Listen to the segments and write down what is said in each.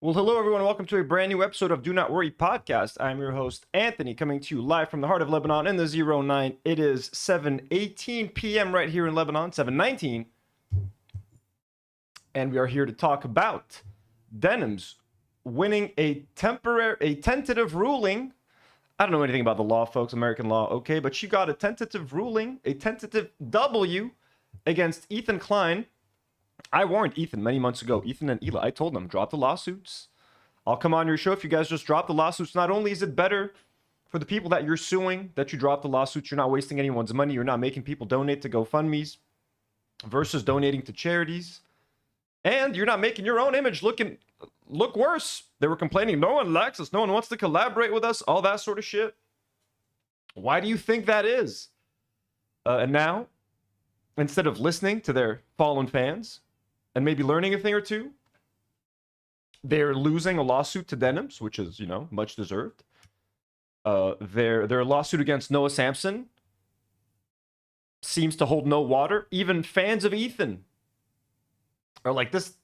Well, hello everyone. Welcome to a brand new episode of Do Not Worry Podcast. I'm your host, Anthony, coming to you live from the heart of Lebanon in the 09. It is 7:18 p.m. right here in Lebanon, 7:19. And we are here to talk about Denims winning a tentative ruling. I don't know anything about the law, folks, American law, okay, but she got a tentative ruling, a tentative W against Ethan Klein. I warned Ethan many months ago, Ethan and Ela, I told them, drop the lawsuits. I'll come on your show if you guys just drop the lawsuits. Not only is it better for the people that you're suing that you drop the lawsuits, you're not wasting anyone's money, you're not making people donate to GoFundMes versus donating to charities. And you're not making your own image look worse. They were complaining, no one likes us, no one wants to collaborate with us, all that sort of shit. Why do you think that is? And now, instead of listening to their fallen fans and maybe learning a thing or two, they're losing a lawsuit to Denims, which is, you know, much deserved. Their lawsuit against Noah Samson seems to hold no water. Even fans of Ethan are like, this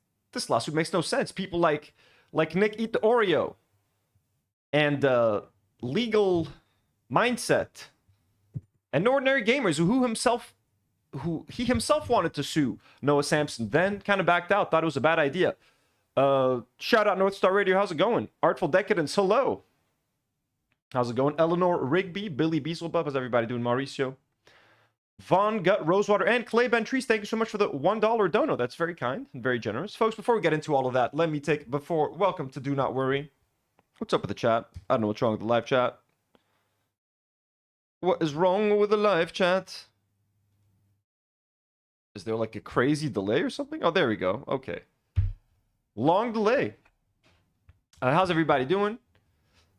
lawsuit makes no sense. People like Nick Eat the Oreo and Legal Mindset and Ordinary Gamers who he himself wanted to sue Noah Samson, then kind of backed out, thought it was a bad idea. Shout out North Star Radio, how's it going? Artful Decadence, hello. How's it going? Eleanor Rigby, Billy Beaselbuff, how's everybody doing? Mauricio, Von Gut, Rosewater, and Clay Ben Trees, thank you so much for the $1 dono. That's very kind and very generous. Folks, before we get into all of that, let me welcome to Do Not Worry. What's up with the chat? I don't know what's wrong with the live chat. What is wrong with the live chat? Is there like a crazy delay or something? Oh, there we go. Okay. Long delay. How's everybody doing?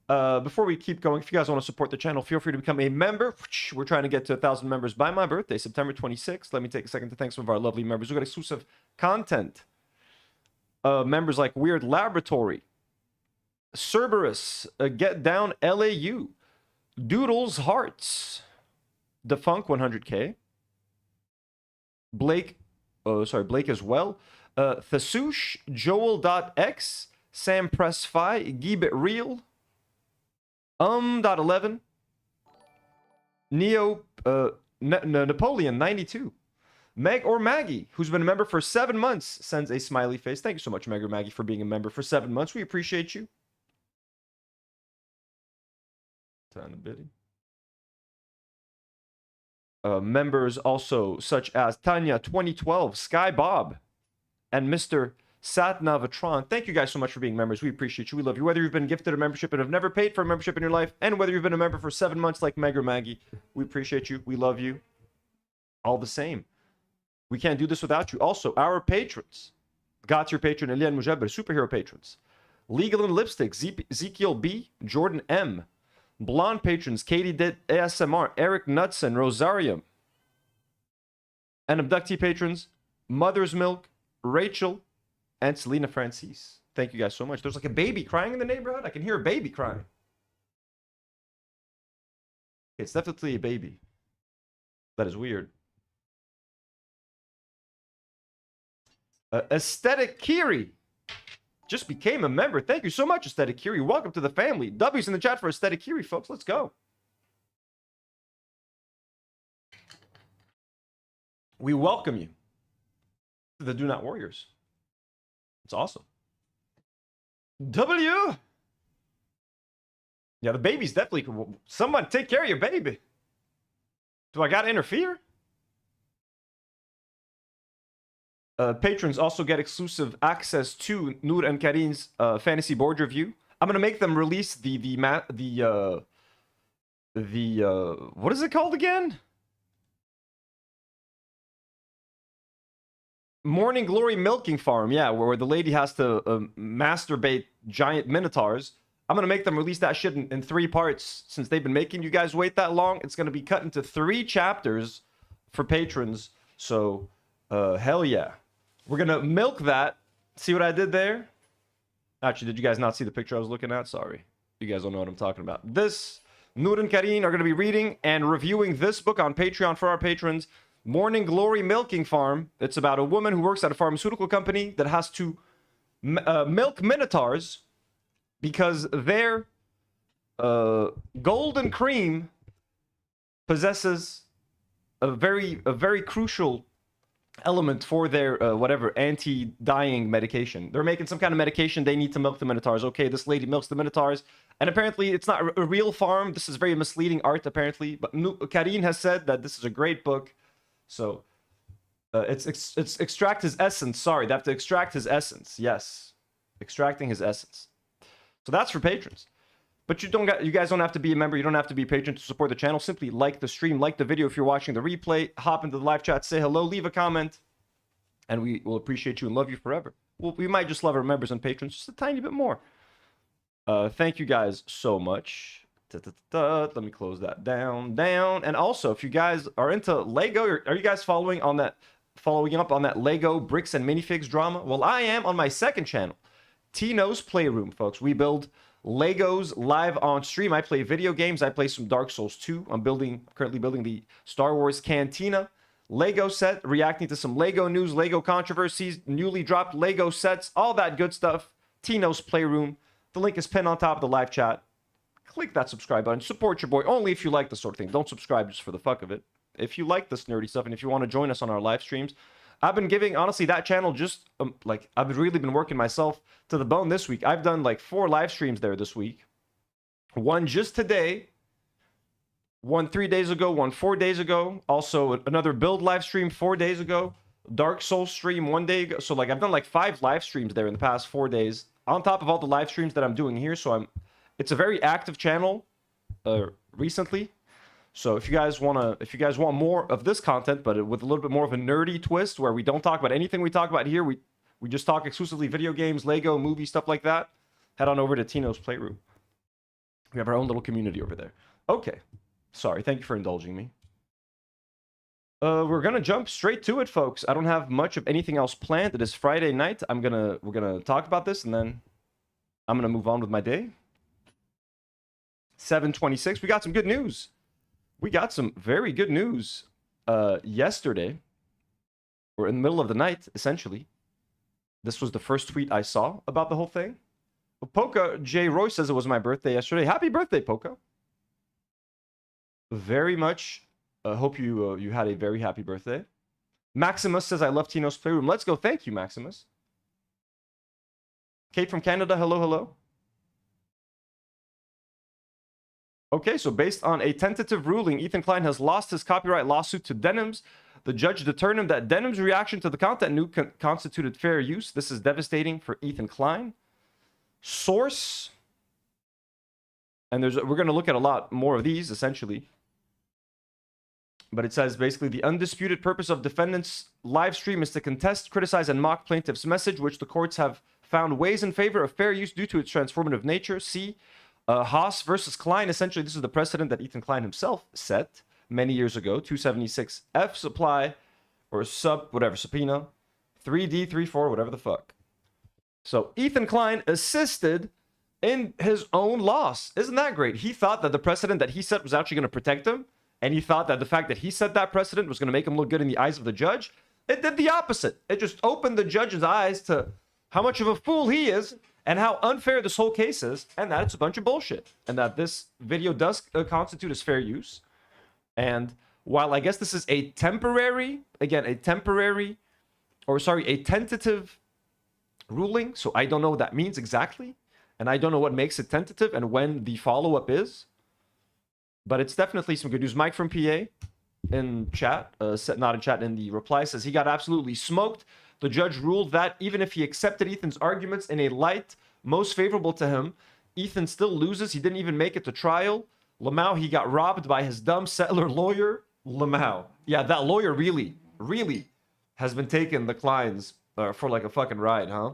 Before we keep going, if you guys want to support the channel, feel free to become a member. We're trying to get to 1,000 members by my birthday, September 26th. Let me take a second to thank some of our lovely members. We've got exclusive content. Members like Weird Laboratory, Cerberus, Get Down LAU, Doodles Hearts, Defunk 100K, Blake as well, Thasush, Joel.x, Sam Press Phi, Geeb It Real, .11, Neo, Napoleon 92, Meg or Maggie, who's been a member for 7 months, sends a smiley face. Thank you so much, Meg or Maggie, for being a member for 7 months. We appreciate you. Members also such as Tanya 2012, Sky Bob, and Mr. Satnavatron. Thank you guys so much for being members. We appreciate you. We love you. Whether you've been gifted a membership and have never paid for a membership in your life, and whether you've been a member for 7 months like Meg or Maggie, we appreciate you. We love you. All the same. We can't do this without you. Also, our patrons. Got your patron, Elian Mujabber, superhero patrons. Legal and Lipstick, Ezekiel B, Jordan M. Blonde patrons, Katie Did ASMR, Eric Knudsen, Rosarium. And abductee patrons, Mother's Milk, Rachel, and Selena Francis. Thank you guys so much. There's like a baby crying in the neighborhood. I can hear a baby crying. It's definitely a baby. That is weird. Aesthetic Kiri just became a member. Thank you so much, Aesthetic Kiri. Welcome to the family. W's in the chat for Aesthetic Kiri, folks. Let's go. We welcome you to the Do Not Warriors. It's awesome. W. Yeah, the baby's definitely... Someone take care of your baby. Do I gotta interfere? Patrons also get exclusive access to Nour and Karine's fantasy board review. I'm gonna make them release the what is it called again? Morning Glory Milking Farm, yeah, where the lady has to masturbate giant minotaurs. I'm gonna make them release that shit in 3 parts. Since they've been making you guys wait that long, it's gonna be cut into 3 chapters for patrons. So, hell yeah. We're gonna milk that. See what I did there? Actually, did you guys not see the picture I was looking at? Sorry. You guys don't know what I'm talking about. Nour and Karine are gonna be reading and reviewing this book on Patreon for our patrons. Morning Glory Milking Farm. It's about a woman who works at a pharmaceutical company that has to milk minotaurs because their golden cream possesses a very crucial element for their whatever anti-dying medication. They're making some kind of medication. They need to milk the minotaurs. Okay, this lady milks the minotaurs, and apparently it's not a real farm. This is very misleading art apparently. But Karine has said that this is a great book. So it's extract his essence. Sorry, they have to extract his essence. Yes, extracting his essence. So that's for patrons. But you guys don't have to be a member. You don't have to be a patron to support the channel. Simply like the stream, like the video if you're watching the replay. Hop into the live chat, say hello, leave a comment, and we will appreciate you and love you forever. Well, we might just love our members and patrons just a tiny bit more. Thank you guys so much. Let me close that down. And also, if you guys are into Lego, are you guys following up on that Lego bricks and minifigs drama? Well, I am on my second channel, Tino's Playroom, folks. We build Legos live on stream. I play video games. I play some Dark Souls 2. I'm currently building the Star Wars Cantina Lego set, reacting to some Lego news, Lego controversies, newly dropped Lego sets, all that good stuff. Tino's Playroom. The link is pinned on top of the live chat. Click that subscribe button. Support your boy only if you like this sort of thing. Don't subscribe just for the fuck of it. If you like this nerdy stuff and if you want to join us on our live streams, I've been giving, honestly, that channel just, like, I've really been working myself to the bone this week. I've done, like, 4 live streams there this week. One just today. One 3 days ago. One 4 days ago. Also, another build live stream 4 days ago. Dark Souls stream 1 day ago. So, like, I've done, like, 5 live streams there in the past 4 days. On top of all the live streams that I'm doing here. So, it's a very active channel recently. So if you guys want more of this content, but with a little bit more of a nerdy twist, where we don't talk about anything we talk about here, we just talk exclusively video games, Lego, movies, stuff like that, head on over to Tino's Playroom. We have our own little community over there. Okay, sorry, thank you for indulging me. We're gonna jump straight to it, folks. I don't have much of anything else planned. It is Friday night. We're gonna talk about this, and then I'm gonna move on with my day. 7:26. We got some good news. We got some very good news yesterday, or in the middle of the night, essentially. This was the first tweet I saw about the whole thing. Well, Polka J. Roy says it was my birthday yesterday. Happy birthday, Polka. Very much hope you had a very happy birthday. Maximus says, I love Tino's Playroom. Let's go. Thank you, Maximus. Kate from Canada, hello, hello. Okay, so based on a tentative ruling, Ethan Klein has lost his copyright lawsuit to Denims. The judge determined that Denims' reaction to the content constituted fair use. This is devastating for Ethan Klein. Source, and we're going to look at a lot more of these, essentially. But it says, basically, the undisputed purpose of defendant's live stream is to contest, criticize, and mock plaintiff's message, which the courts have found weighs in favor of fair use due to its transformative nature. See Haas versus Klein. Essentially, this is the precedent that Ethan Klein himself set many years ago. 276F supply or subpoena 3D34, whatever the fuck. So Ethan Klein assisted in his own loss. Isn't that great? He thought that the precedent that he set was actually going to protect him, and he thought that the fact that he set that precedent was going to make him look good in the eyes of the judge. It did the opposite. It just opened the judge's eyes to how much of a fool he is and how unfair this whole case is, and that it's a bunch of bullshit, and that this video does constitute as fair use. And while I guess this is a tentative ruling, so I don't know what that means exactly, and I don't know what makes it tentative and when the follow-up is, but it's definitely some good news. Mike from PA in chat, not in chat, in the reply, says he got absolutely smoked. The judge ruled that even if he accepted Ethan's arguments in a light most favorable to him, Ethan still loses. He didn't even make it to trial. Lamau, he got robbed by his dumb settler lawyer. Lamau. Yeah, that lawyer really has been taking the Kleins for like a fucking ride, huh?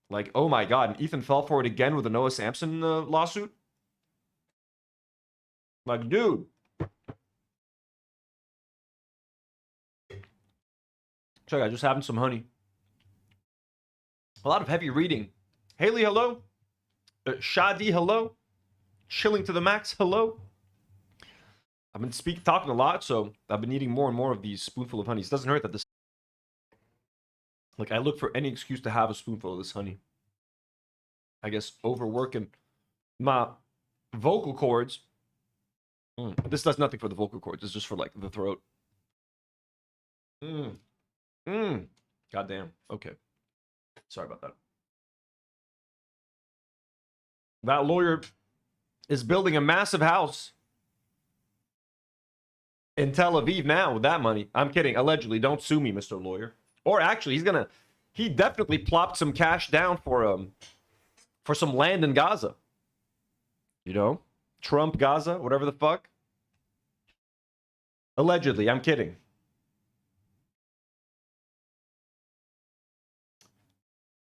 Like, oh my god. And Ethan fell for it again with the Noah Samson lawsuit? Like, dude. Check, I just having some honey. A lot of heavy reading. Haley, hello. Shadi, hello. Chilling to the max, hello. I've been talking a lot, so I've been eating more and more of these spoonful of honeys. It doesn't hurt that this... Like, I look for any excuse to have a spoonful of this honey. I guess, overworking my vocal cords. This does nothing for the vocal cords. It's just for, like, the throat. Goddamn. Okay. Sorry about that. That lawyer is building a massive house in Tel Aviv now with that money. I'm kidding. Allegedly. Don't sue me, Mr. Lawyer. Or actually, he definitely plopped some cash down for some land in Gaza. You know? Trump, Gaza, whatever the fuck. Allegedly. I'm kidding.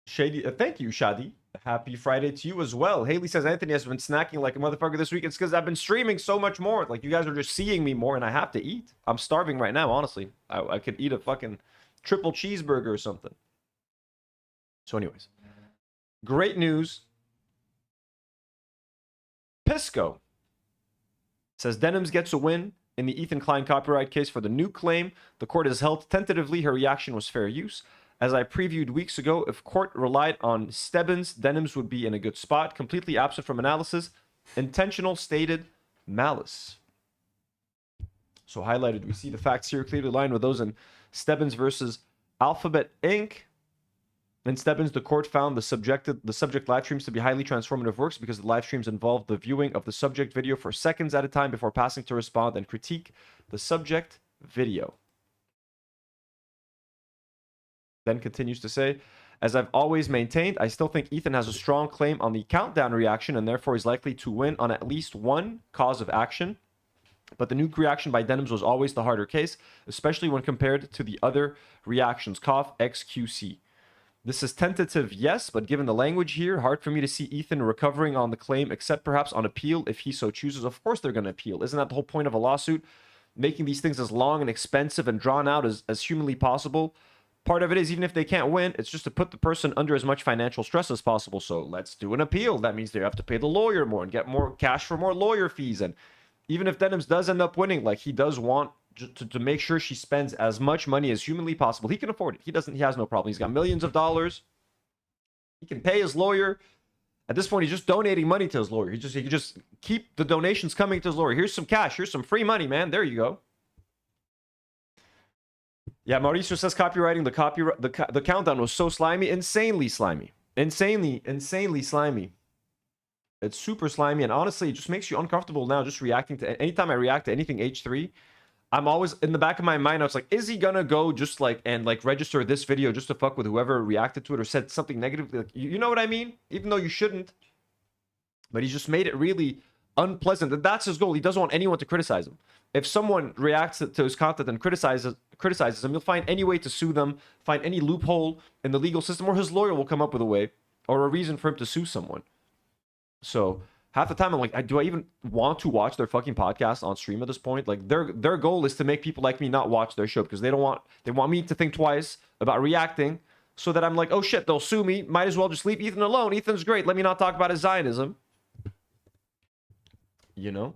Shady, thank you, Shadi. Happy Friday to you as well. Haley says, Anthony has been snacking like a motherfucker this week. It's because I've been streaming so much more. Like, you guys are just seeing me more, and I have to eat. I'm starving right now, honestly. I could eat a fucking triple cheeseburger or something. So anyways. Great news. Pisco says, Denims gets a win in the Ethan Klein copyright case for the new claim. The court has held tentatively her reaction was fair use. As I previewed weeks ago, if court relied on Stebbins, Denims would be in a good spot, completely absent from analysis, intentional stated malice. So highlighted, we see the facts here clearly aligned with those in Stebbins versus Alphabet Inc. In Stebbins, the court found the subject live streams to be highly transformative works because the live streams involved the viewing of the subject video for seconds at a time before passing to respond and critique the subject video. Then continues to say, as I've always maintained, I still think Ethan has a strong claim on the countdown reaction and therefore is likely to win on at least one cause of action. But the nuke reaction by Denims was always the harder case, especially when compared to the other reactions. Cough XQC. This is tentative, yes, but given the language here, hard for me to see Ethan recovering on the claim, except perhaps on appeal if he so chooses. Of course they're going to appeal. Isn't that the whole point of a lawsuit? Making these things as long and expensive and drawn out as humanly possible. Part of it is, even if they can't win, it's just to put the person under as much financial stress as possible. So let's do an appeal. That means they have to pay the lawyer more and get more cash for more lawyer fees. And even if Denims does end up winning, like, he does want to make sure she spends as much money as humanly possible. He can afford it. He has no problem. He's got millions of dollars. He can pay his lawyer. At this point, he's just donating money to his lawyer. He can just keep the donations coming to his lawyer. Here's some cash. Here's some free money, man. There you go. Yeah, Mauricio says copywriting the countdown was so slimy, insanely slimy. Insanely slimy. It's super slimy, and honestly, it just makes you uncomfortable now just reacting to... Anytime I react to anything H3, I'm always... In the back of my mind, I was like, is he gonna go just like... And like register this video just to fuck with whoever reacted to it or said something negative? Like, you know what I mean? Even though you shouldn't. But he just made it really unpleasant. And that's his goal. He doesn't want anyone to criticize him. If someone reacts to his content and criticizes him, he'll find any way to sue them, find any loophole in the legal system, or his lawyer will come up with a way or a reason for him to sue someone. So half the time I'm like, do I even want to watch their fucking podcast on stream at this point? Like, their goal is to make people like me not watch their show because they want me to think twice about reacting, so that I'm like, oh shit, they'll sue me. Might as well just leave Ethan alone. Ethan's great. Let me not talk about his Zionism. You know?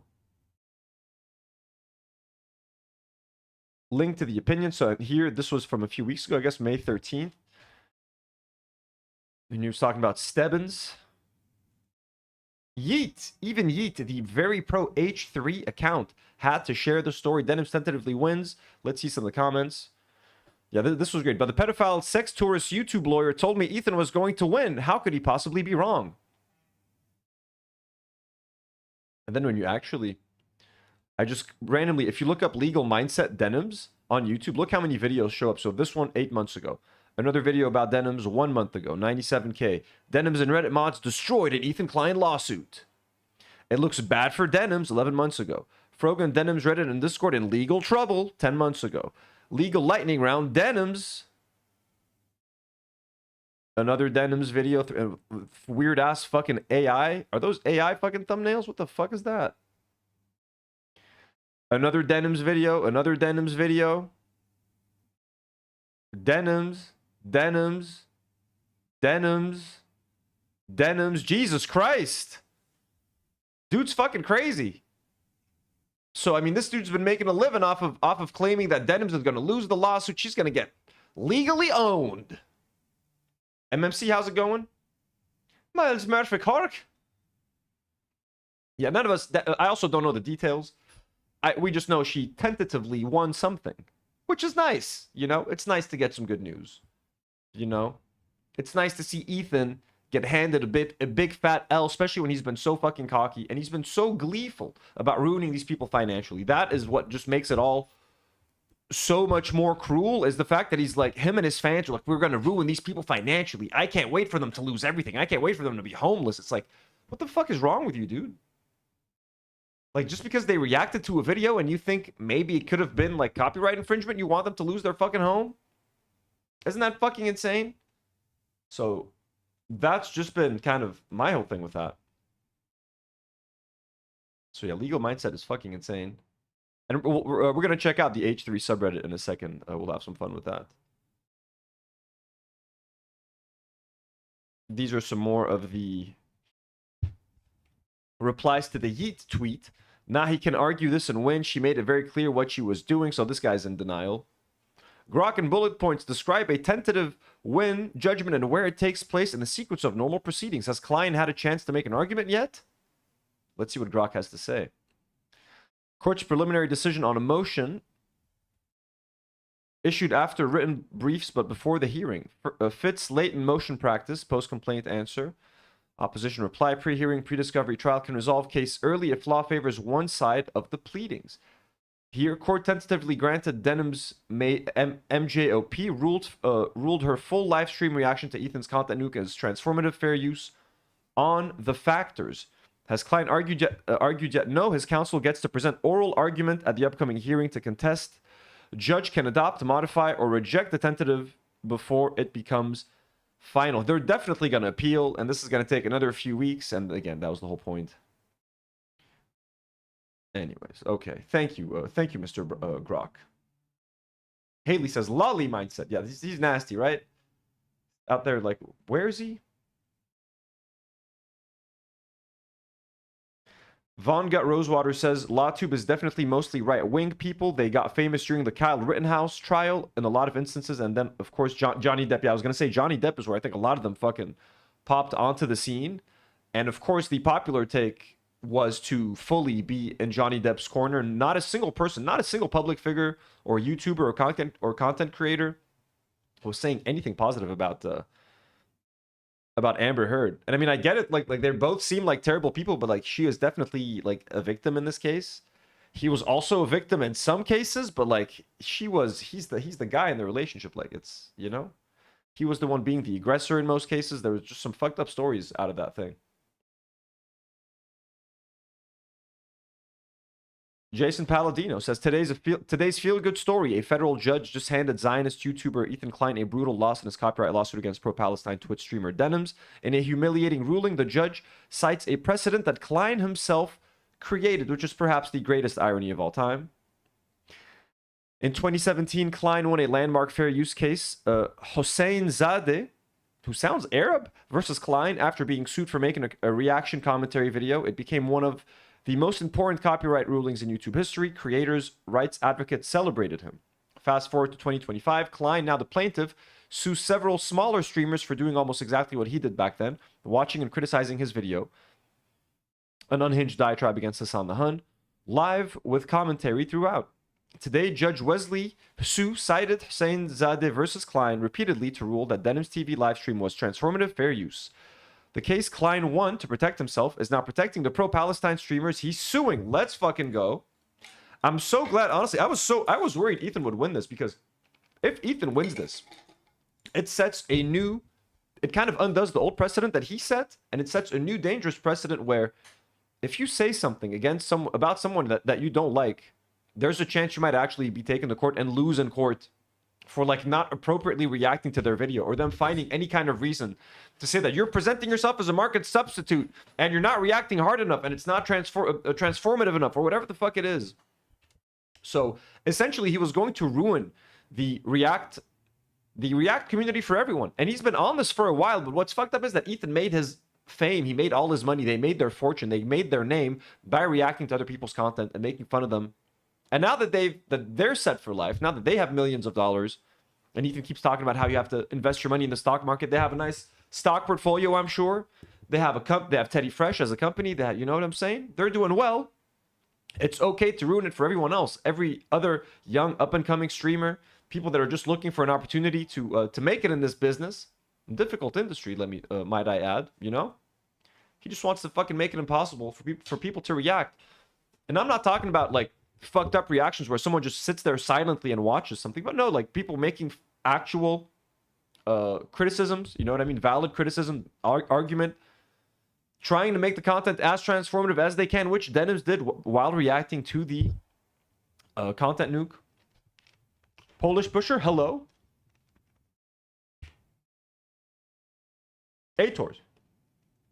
Link to the opinion. So here, this was from a few weeks ago, I guess May 13th. And he was talking about Stebbins. Yeet, even Yeet, the very pro H3 account, had to share the story. Denims tentatively wins. Let's see some of the comments. Yeah, this was great. But the pedophile sex tourist YouTube lawyer told me Ethan was going to win. How could he possibly be wrong? And then when you actually... I just randomly, if you look up legal mindset Denims on YouTube, look how many videos show up. So this one, 8 months ago. Another video about Denims 1 month ago, 97K. Denims and Reddit mods destroyed an Ethan Klein lawsuit. It looks bad for Denims 11 months ago. Frogan, Denims, Reddit, and Discord in legal trouble 10 months ago. Legal lightning round, Denims. Another Denims video, weird ass fucking AI. Are those AI fucking thumbnails? What the fuck is that? Another Denims video, another Denims video. Denims, Denims, Denims, Denims. Jesus Christ. Dude's fucking crazy. So, I mean, this dude's been making a living off of claiming that Denims is going to lose the lawsuit. She's going to get legally owned. MMC, how's it going? Miles Murphy Cork. Yeah, none of us. I also don't know the details. We just know she tentatively won something, which is nice. You know, it's nice to get some good news. You know, it's nice to see Ethan get handed a big fat L, especially when he's been so fucking cocky and he's been so gleeful about ruining these people financially. That is what just makes it all so much more cruel, is the fact that he's like, him and his fans are like, we're gonna ruin these people financially. I can't wait for them to lose everything. I can't wait for them to be homeless. It's like, what the fuck is wrong with you, dude? Like, just because they reacted to a video and you think maybe it could have been like copyright infringement, you want them to lose their fucking home? Isn't that fucking insane? So that's just been kind of my whole thing with that. So yeah, legal mindset is fucking insane. And we're going to check out the H3 subreddit in a second. We'll have some fun with that. These are some more of the replies to the Yeet tweet. Now he can argue this and win. She made it very clear what she was doing, so this guy's in denial. Grok and bullet points describe a tentative win, judgment, and where it takes place in the sequence of normal proceedings. Has Klein had a chance to make an argument yet? Let's see what Grok has to say. Court's preliminary decision on a motion issued after written briefs but before the hearing. Fits late in motion practice, post-complaint answer. Opposition reply, pre-hearing, pre-discovery trial can resolve case early if law favors one side of the pleadings. Here, court tentatively granted Denims MJOP, ruled her full live stream reaction to Ethan's content nuke as transformative fair use on the factors. Has Klein argued yet? No. His counsel gets to present oral argument at the upcoming hearing to contest. Judge can adopt, modify, or reject the tentative before it becomes final. They're definitely going to appeal, and this is going to take another few weeks. And again, that was the whole point. Anyways, okay. Thank you, Mr. Grok. Haley says, lolly mindset. Yeah, he's nasty, right? Out there, like, where is he? Von Gut Rosewater says, LawTube is definitely mostly right-wing people. They got famous during the Kyle Rittenhouse trial in a lot of instances. And then, of course, Johnny Depp. Yeah, I was going to say Johnny Depp is where I think a lot of them fucking popped onto the scene. And, of course, the popular take was to fully be in Johnny Depp's corner. Not a single person, not a single public figure or YouTuber or content creator was saying anything positive about Amber Heard. And I mean, I get it, like they both seem like terrible people, but like she is definitely like a victim in this case. He was also a victim in some cases, but like he's the guy in the relationship. Like, it's, you know, he was the one being the aggressor in most cases. There was just some fucked up stories out of that thing. Jason Palladino says, today's feel-good story. A federal judge just handed Zionist YouTuber Ethan Klein a brutal loss in his copyright lawsuit against pro-Palestine Twitch streamer Denims. In a humiliating ruling, the judge cites a precedent that Klein himself created, which is perhaps the greatest irony of all time. In 2017, Klein won a landmark fair use case. Hossein Zadeh, who sounds Arab, versus Klein after being sued for making a reaction commentary video. It became one of the most important copyright rulings in YouTube history. Creators' rights advocates celebrated him. Fast forward to 2025, Klein, now the plaintiff, sues several smaller streamers for doing almost exactly what he did back then, watching and criticizing his video. An unhinged diatribe against Hassan the Hun, live with commentary throughout. Today, Judge Wesley Su cited Hussein Zadeh versus Klein repeatedly to rule that Denims TV livestream was transformative fair use. The case Klein won to protect himself is now protecting the pro-Palestine streamers he's suing. Let's fucking go. I'm so glad, honestly. I was worried Ethan would win this, because if Ethan wins this, it kind of undoes the old precedent that he set, and it sets a new dangerous precedent where if you say something about someone that you don't like, there's a chance you might actually be taken to court and lose in court for like not appropriately reacting to their video, or them finding any kind of reason to say that you're presenting yourself as a market substitute and you're not reacting hard enough and it's not transformative enough, or whatever the fuck it is. So essentially he was going to ruin the React community for everyone. And he's been on this for a while, but what's fucked up is that Ethan made his fame, he made all his money, they made their fortune, they made their name by reacting to other people's content and making fun of them. And now that they're set for life, now that they have millions of dollars, and Ethan keeps talking about how you have to invest your money in the stock market, they have a nice stock portfolio, I'm sure. They have they have Teddy Fresh as a company. That, you know what I'm saying? They're doing well. It's okay to ruin it for everyone else. Every other young up-and-coming streamer, people that are just looking for an opportunity to make it in this business. Difficult industry, might I add, you know? He just wants to fucking make it impossible for people to react. And I'm not talking about like fucked up reactions where someone just sits there silently and watches something, but no, like people making actual criticisms, you know what I mean? Valid criticism, argument, trying to make the content as transformative as they can, which Denims did while reacting to the content nuke. Polish Pusher, hello. Ator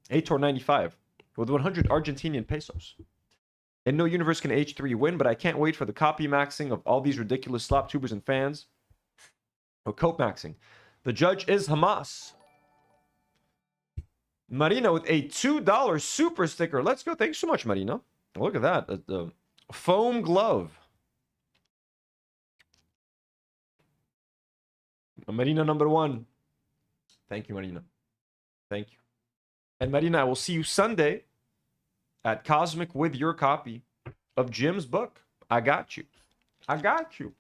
95 with 100 Argentinian pesos. In no universe can H3 win, but I can't wait for the copy maxing of all these ridiculous slop tubers and fans. Or cope maxing. The judge is Hamas. Marina with a $2 super sticker. Let's go. Thanks so much, Marina. Look at that. The foam glove. Marina number 1. Thank you, Marina. Thank you. And Marina, I will see you Sunday at Cosmic with your copy of Jim's book. I got you. I got you.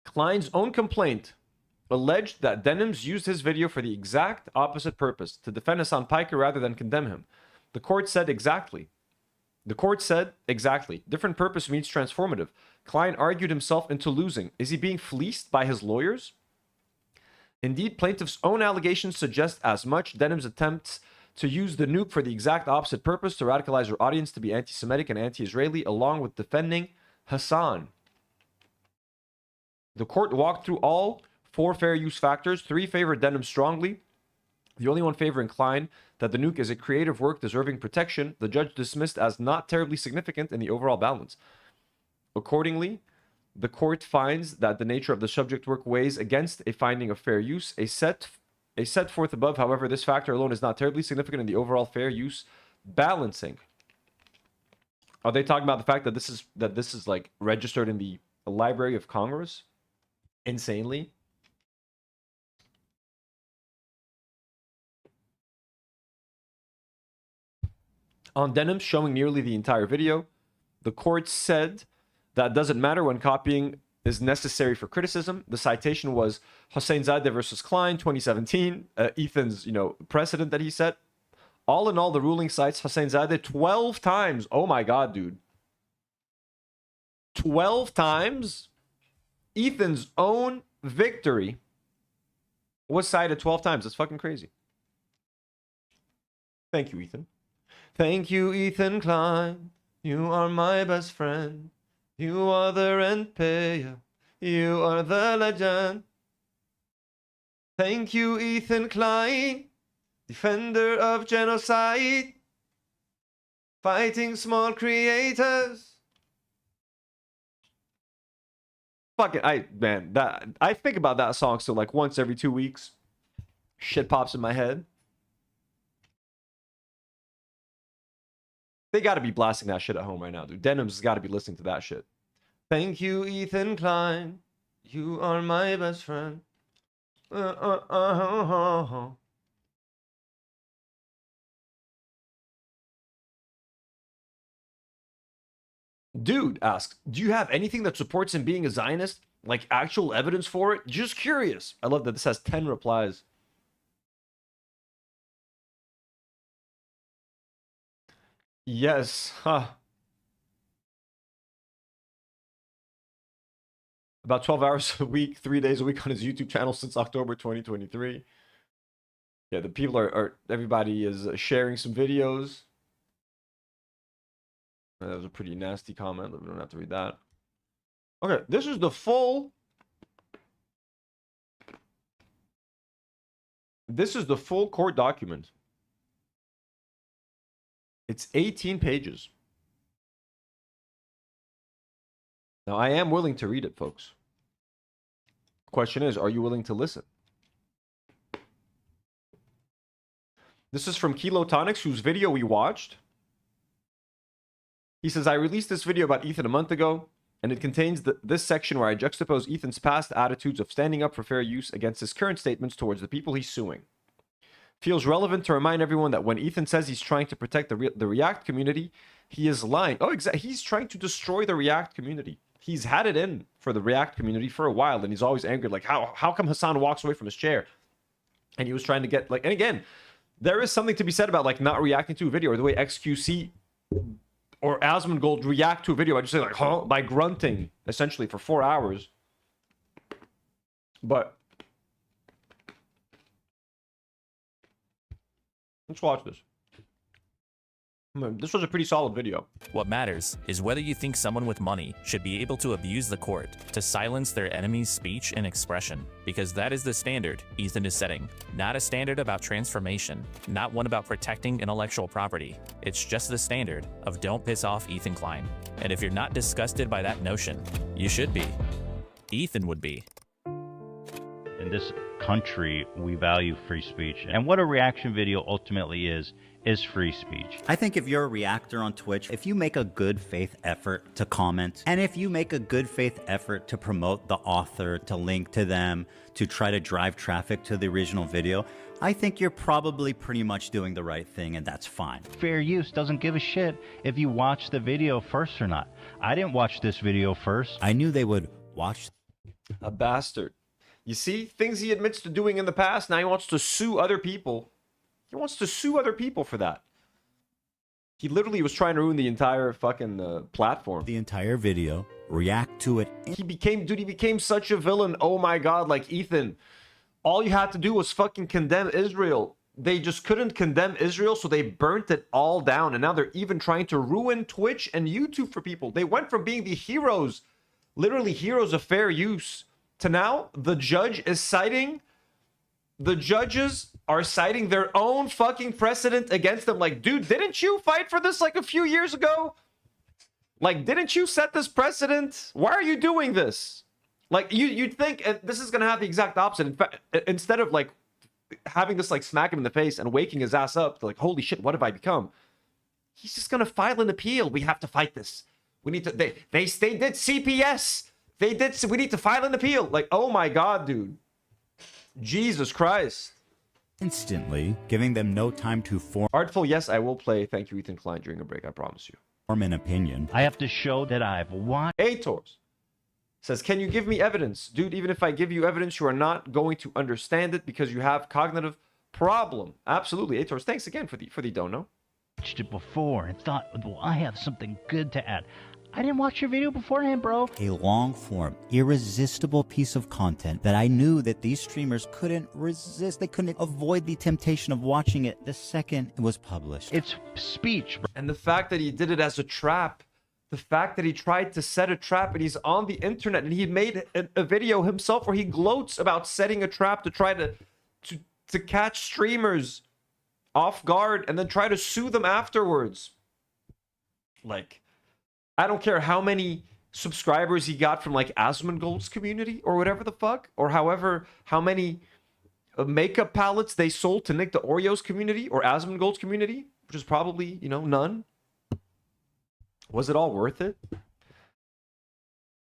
Klein's own complaint alleged that Denims used his video for the exact opposite purpose, to defend Hassan Piker rather than condemn him. The court said exactly. Different purpose means transformative. Klein argued himself into losing. Is he being fleeced by his lawyers? Indeed, plaintiff's own allegations suggest as much. Denims attempts to use the nuke for the exact opposite purpose, to radicalize her audience to be anti-Semitic and anti-Israeli, along with defending Hassan. The court walked through all 4 fair use factors. 3 favor Denims strongly. The only one favoring Klein, that the nuke is a creative work deserving protection, the judge dismissed as not terribly significant in the overall balance. Accordingly, the court finds that the nature of the subject work weighs against a finding of fair use. A set forth above, however, this factor alone is not terribly significant in the overall fair use balancing. Are they talking about the fact that this is like registered in the Library of Congress? Insanely. On Denims showing nearly the entire video, the court said that doesn't matter when copying is necessary for criticism. The citation was Hosseinzadeh versus Klein, 2017. Ethan's, precedent that he set. All in all, the ruling cites Hosseinzadeh 12 times. Oh my God, dude. 12 times? Ethan's own victory was cited 12 times. That's fucking crazy. Thank you, Ethan. Thank you, Ethan Klein. You are my best friend. You are the rent payer. You are the legend. Thank you, Ethan Klein. Defender of genocide. Fighting small creators. Fuck it. I think about that song still like once every 2 weeks. Shit pops in my head. They got to be blasting that shit at home right now, dude. Denims has got to be listening to that shit. Thank you, Ethan Klein. You are my best friend. Dude asks, do you have anything that supports him being a Zionist? Like actual evidence for it? Just curious. I love that this has 10 replies. Yes. Huh. About 12 hours a week, 3 days a week on his YouTube channel since October 2023. Yeah, the people everybody is sharing some videos. That was a pretty nasty comment. We don't have to read that. Okay, this is the full. This is the full court document. It's 18 pages. Now, I am willing to read it, folks. Question is, are you willing to listen? This is from Kilotonics, whose video we watched. He says, I released this video about Ethan a month ago. and it contains this section where I juxtapose Ethan's past attitudes of standing up for fair use against his current statements towards the people he's suing. Feels relevant to remind everyone that when Ethan says he's trying to protect the React community, he is lying. Oh, exactly. He's trying to destroy the React community. He's had it in for the React community for a while, and he's always angry. Like, how come Hassan walks away from his chair? And he was trying to get, like, and again, there is something to be said about, like, not reacting to a video, or the way XQC or Asmongold react to a video by just saying, like, huh? By grunting, essentially, for 4 hours. But let's watch this. This was a pretty solid video. What matters is whether you think someone with money should be able to abuse the court to silence their enemy's speech and expression, because that is the standard Ethan is setting. Not a standard about transformation, not one about protecting intellectual property. It's just the standard of don't piss off Ethan Klein. And if you're not disgusted by that notion, you should be. Ethan would be. In this country, we value free speech. And what a reaction video ultimately is free speech. I think if you're a reactor on Twitch, if you make a good faith effort to comment, and if you make a good faith effort to promote the author, to link to them, to try to drive traffic to the original video, I think you're probably pretty much doing the right thing, and that's fine. Fair use doesn't give a shit if you watch the video first or not. I didn't watch this video first. I knew they would watch. A bastard. You see, things he admits to doing in the past, now he wants to sue other people. He wants to sue other people for that. He literally was trying to ruin the entire fucking platform. The entire video, react to it. He became such a villain. Oh my God, like Ethan, all you had to do was fucking condemn Israel. They just couldn't condemn Israel, so they burnt it all down. And now they're even trying to ruin Twitch and YouTube for people. They went from being the heroes, literally heroes of fair use, to now the judge is citing, the judges are citing their own fucking precedent against them. Like, dude, didn't you fight for this like a few years ago? Like, didn't you set this precedent? Why are you doing this? Like, you'd think this is going to have the exact opposite. In fact, instead of like having this like smack him in the face and waking his ass up to like, holy shit, what have I become? He's just going to file an appeal. We have to fight this. We need to, they did CPS. We need to file an appeal. Like, oh my God, dude. Jesus Christ. Instantly, giving them no time to form Artful, yes, I will play. Thank you, Ethan Klein, during a break, I promise you. an opinion. I have to show that I've watched. Ators says, can you give me evidence? Dude, even if I give you evidence, you are not going to understand it because you have cognitive problem. Absolutely, Ators. Thanks again for the dono. Watched it before and thought, well, I have something good to add. I didn't watch your video beforehand, bro. A long-form, irresistible piece of content that I knew that these streamers couldn't resist. They couldn't avoid the temptation of watching it the second it was published. It's speech, bro. And the fact that he did it as a trap, the fact that he tried to set a trap and he's on the internet and he made a video himself where he gloats about setting a trap to try to catch streamers off guard and then try to sue them afterwards. Like, I don't care how many subscribers he got from like Asmongold's community or whatever the fuck, or how many makeup palettes they sold to Nick the Oreo's community or Asmongold's community, which is probably, you know, none. Was it all worth it?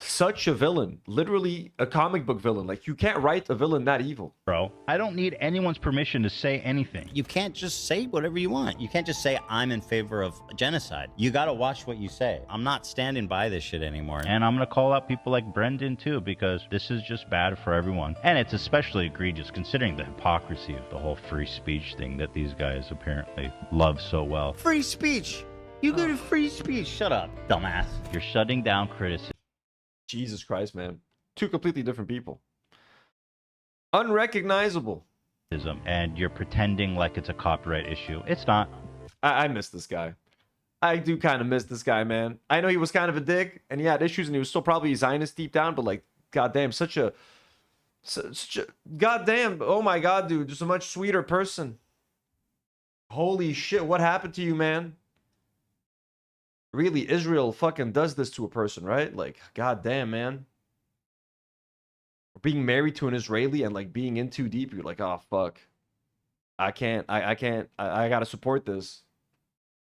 Such a villain, literally a comic book villain. Like, you can't write a villain that evil. Bro, I don't need anyone's permission to say anything. You can't just say whatever you want. You can't just say, I'm in favor of genocide. You gotta watch what you say. I'm not standing by this shit anymore. And I'm gonna call out people like Brendan too, because this is just bad for everyone. And it's especially egregious considering the hypocrisy of the whole free speech thing that these guys apparently love so well. Free speech! You go to free speech. Shut up, dumbass. You're shutting down criticism. Jesus Christ, man. Two completely different people. Unrecognizable. And you're pretending like it's a copyright issue. It's not. I miss this guy. I do kind of miss this guy, man. I know he was kind of a dick and he had issues and he was still probably a Zionist deep down, but like, goddamn, such a goddamn, oh my God, dude, just a much sweeter person. Holy shit, what happened to you, man? Really, Israel fucking does this to a person, right? Like, goddamn, man. Being married to an Israeli and like being in too deep, you're like, oh fuck. I can't, I gotta support this.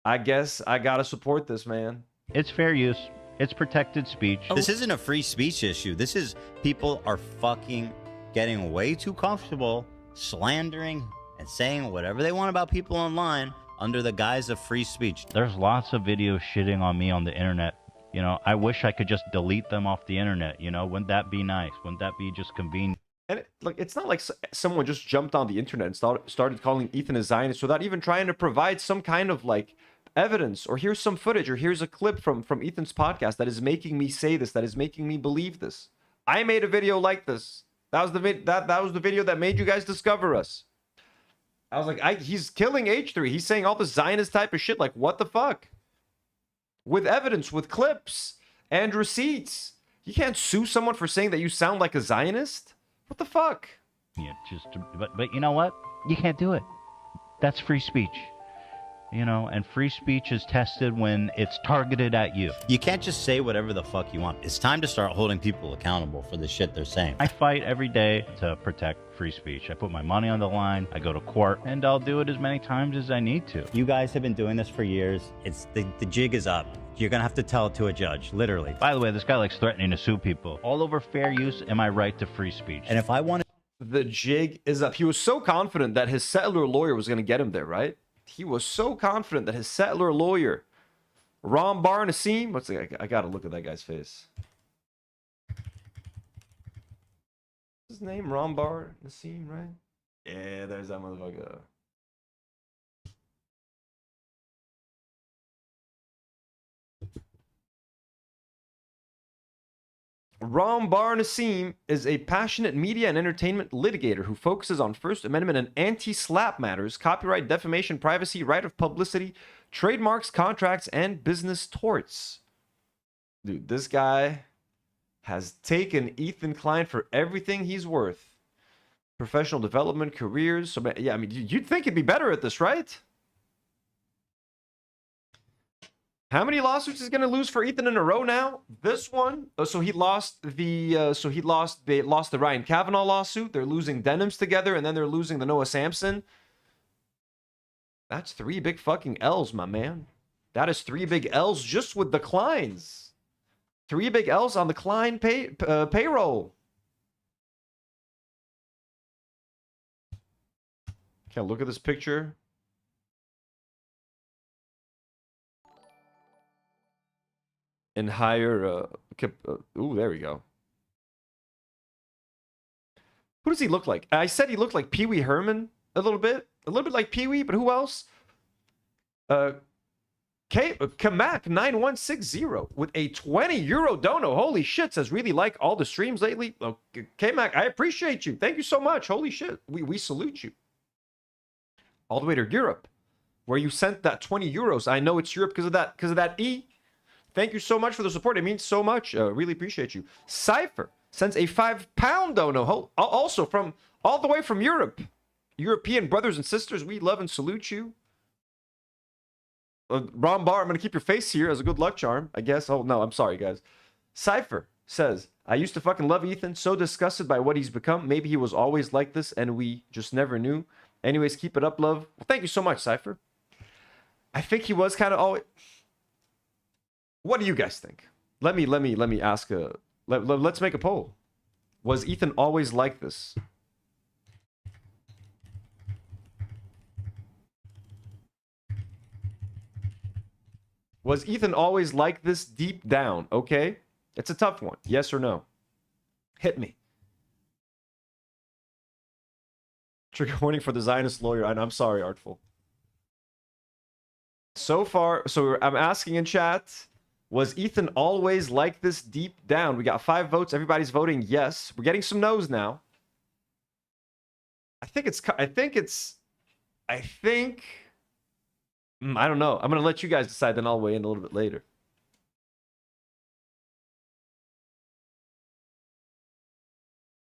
I guess I gotta support this, man. It's fair use. It's protected speech. This isn't a free speech issue. This is people are fucking getting way too comfortable slandering and saying whatever they want about people online under the guise of free speech. There's lots of videos shitting on me on the internet. You know, I wish I could just delete them off the internet. You know, wouldn't that be nice? Wouldn't that be just convenient? And it's not like someone just jumped on the internet and started calling Ethan a Zionist without even trying to provide some kind of like evidence, or here's some footage, or here's a clip from Ethan's podcast that is making me say this, that is making me believe this. I made a video like this. That was the video that made you guys discover us. I was like, he's killing H3. He's saying all the Zionist type of shit. Like, what the fuck? With evidence, with clips and receipts. You can't sue someone for saying that you sound like a Zionist. What the fuck? Yeah, but you know what? You can't do it. That's free speech. You know, and free speech is tested when it's targeted at you. You can't just say whatever the fuck you want. It's time to start holding people accountable for the shit they're saying. I fight every day to protect free speech. I put my money on the line, I go to court, and I'll do it as many times as I need to. You guys have been doing this for years. It's the jig is up. You're gonna have to tell it to a judge, literally. By the way, this guy likes threatening to sue people. All over fair use and my right to free speech. And if I wanted... The jig is up. He was so confident that his settler lawyer was going to get him there, right? He was so confident that his settler lawyer, Ron Bar Nassim, I gotta look at that guy's face. What's his name? Ron Bar Nassim, right? Yeah, there's that motherfucker. Ron Bar Nassim is a passionate media and entertainment litigator who focuses on First Amendment and anti-SLAPP matters, copyright, defamation, privacy, right of publicity, trademarks, contracts, and business torts. Dude, this guy has taken Ethan Klein for everything he's worth. Professional development, careers. So, yeah, I mean, you'd think he'd be better at this, right? How many lawsuits is going to lose for Ethan in a row now? This one. So he lost the. They lost the Ryan Kavanaugh lawsuit. They're losing Denims together, and then they're losing the Noah Sampson. That's 3 big fucking L's, my man. That is 3 big L's just with the Kleins. 3 big L's on the Klein payroll. Okay, look at this picture. And hire ooh, there we go. Who does he look like? I said he looked like Pee Wee Herman a little bit like Pee Wee, but who else? Kamak 9160 with a 20 euro dono. Holy shit, says really like all the streams lately. Kamak, I appreciate you. Thank you so much. Holy shit, we salute you. All the way to Europe, where you sent that 20 euros. I know it's Europe because of that E. Thank you so much for the support. It means so much. Really appreciate you. Cypher sends a £5 dono. Also from all the way from Europe. European brothers and sisters, we love and salute you. Ron Bar, I'm going to keep your face here as a good luck charm, I guess. Oh, no, I'm sorry, guys. Cypher says, I used to fucking love Ethan. So disgusted by what he's become. Maybe he was always like this and we just never knew. Anyways, keep it up, love. Well, thank you so much, Cypher. I think he was kind of always... What do you guys think? Let me ask let's make a poll. Was Ethan always like this? Was Ethan always like this deep down? Okay. It's a tough one. Yes or no? Hit me. Trigger warning for the Zionist lawyer. I'm sorry, Artful. So far, so I'm asking in chat, was Ethan always like this deep down? We got 5 votes. Everybody's voting yes. We're getting some no's now. I think I don't know. I'm going to let you guys decide, then I'll weigh in a little bit later.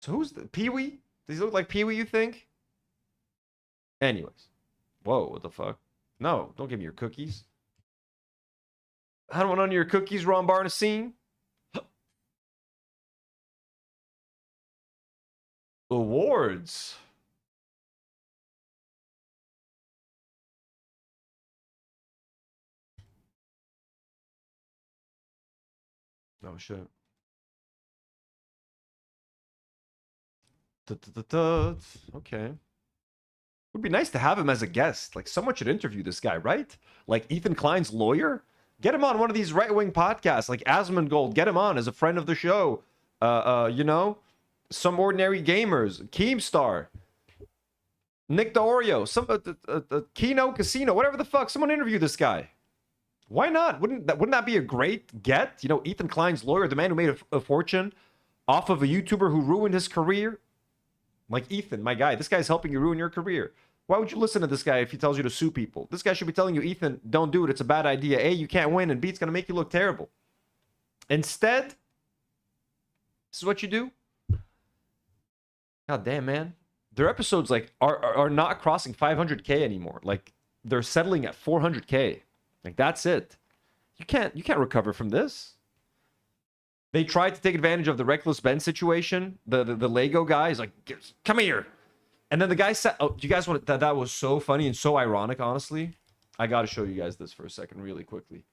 So who's the Pee Wee? Does he look like Pee Wee, you think? Anyways. Whoa, what the fuck? No, don't give me your cookies. I don't want none of your cookies, Ron Barnacine. Awards. Oh shit. Okay. Would be nice to have him as a guest. Like, someone should interview this guy, right? Like Ethan Klein's lawyer. Get him on one of these right-wing podcasts, like Asmongold. Get him on as a friend of the show. You know, Some Ordinary Gamers, Keemstar, Nick DeOrio, some Kino Casino, whatever the fuck. Someone interview this guy. Why not? Wouldn't that be a great get? You know, Ethan Klein's lawyer, the man who made a fortune off of a YouTuber who ruined his career. Like, Ethan, my guy, this guy's helping you ruin your career. Why would you listen to this guy if he tells you to sue people? This guy should be telling you, Ethan, don't do it. It's a bad idea. A, you can't win, and B, it's going to make you look terrible. Instead, this is what you do. God damn, man. Their episodes, like, are not crossing 500K anymore. Like, they're settling at 400K. Like, that's it. You can't recover from this. They tried to take advantage of the Reckless Ben situation. The Lego guy is like, come here. And then the guy said, oh, do you guys want to, that was so funny and so ironic, honestly. I got to show you guys this for a second really quickly.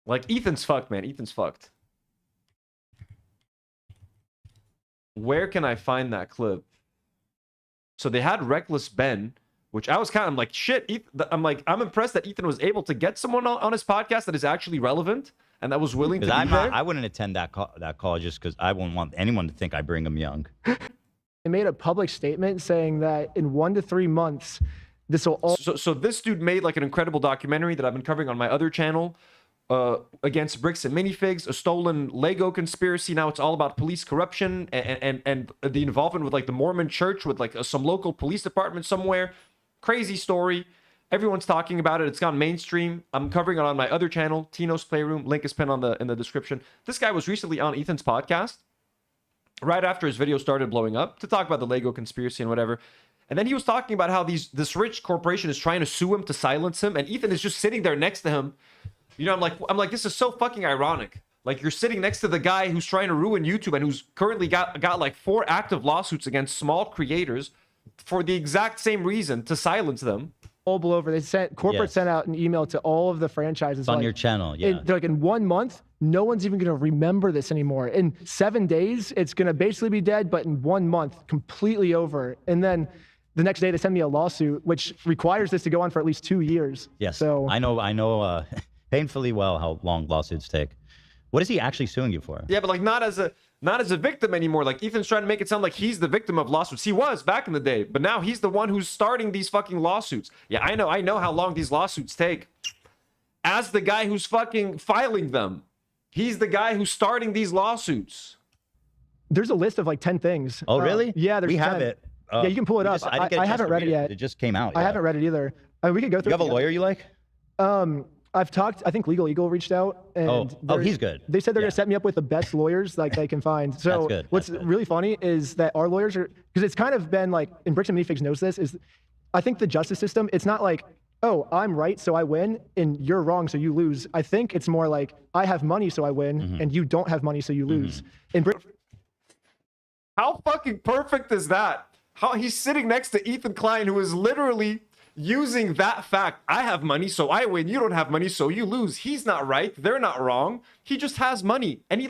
Like, Ethan's fucked, man. Ethan's fucked. Where can I find that clip? So they had Reckless Ben, which I was kind of like, shit. I'm impressed that Ethan was able to get someone on his podcast that is actually relevant and that was willing to be there. I wouldn't attend that call just because I wouldn't want anyone to think I bring him young. They made a public statement saying that in 1 to 3 months, this will all. So this dude made like an incredible documentary that I've been covering on my other channel, against bricks and minifigs, a stolen Lego conspiracy. Now it's all about police corruption and the involvement with like the Mormon church with like some local police department somewhere. Crazy story. Everyone's talking about it. It's gone mainstream. I'm covering it on my other channel, Tino's Playroom. Link is pinned in the description. This guy was recently on Ethan's podcast right after his video started blowing up to talk about the Lego conspiracy and whatever. And then he was talking about how this rich corporation is trying to sue him to silence him. And Ethan is just sitting there next to him. You know, I'm like, this is so fucking ironic. Like, you're sitting next to the guy who's trying to ruin YouTube and who's currently got like 4 active lawsuits against small creators for the exact same reason, to silence them. All blow over. They sent out an email to all of the franchises. It's on your channel, yeah. They're like, in 1 month, no one's even going to remember this anymore. In 7 days, it's going to basically be dead, but in 1 month, completely over. And then the next day, they send me a lawsuit, which requires this to go on for at least 2 years. Yes, so I know painfully well how long lawsuits take. What is he actually suing you for? Yeah, but like not as a victim anymore. Like, Ethan's trying to make it sound like he's the victim of lawsuits. He was back in the day, but now he's the one who's starting these fucking lawsuits. Yeah, I know how long these lawsuits take. As the guy who's fucking filing them, he's the guy who's starting these lawsuits. There's a list of like 10 things. Oh, really? Yeah, there's we 10. have it. Yeah, you can pull it up. I haven't read it yet. It just came out. I haven't read it either. We could go through. You have a lawyer you like? I've talked. I think Legal Eagle reached out, and he's good. They said they're gonna set me up with the best lawyers like they can find. So That's good. What's really funny is that our lawyers are, because it's kind of been like, and Bricks and Minifigs knows this, is I think the justice system, it's not like, oh, I'm right so I win and you're wrong so you lose. I think it's more like, I have money so I win and you don't have money so you lose. And how fucking perfect is that? How he's sitting next to Ethan Klein, who is literally using that fact. I have money, so I win. You don't have money, so you lose. He's not right. They're not wrong. He just has money. And he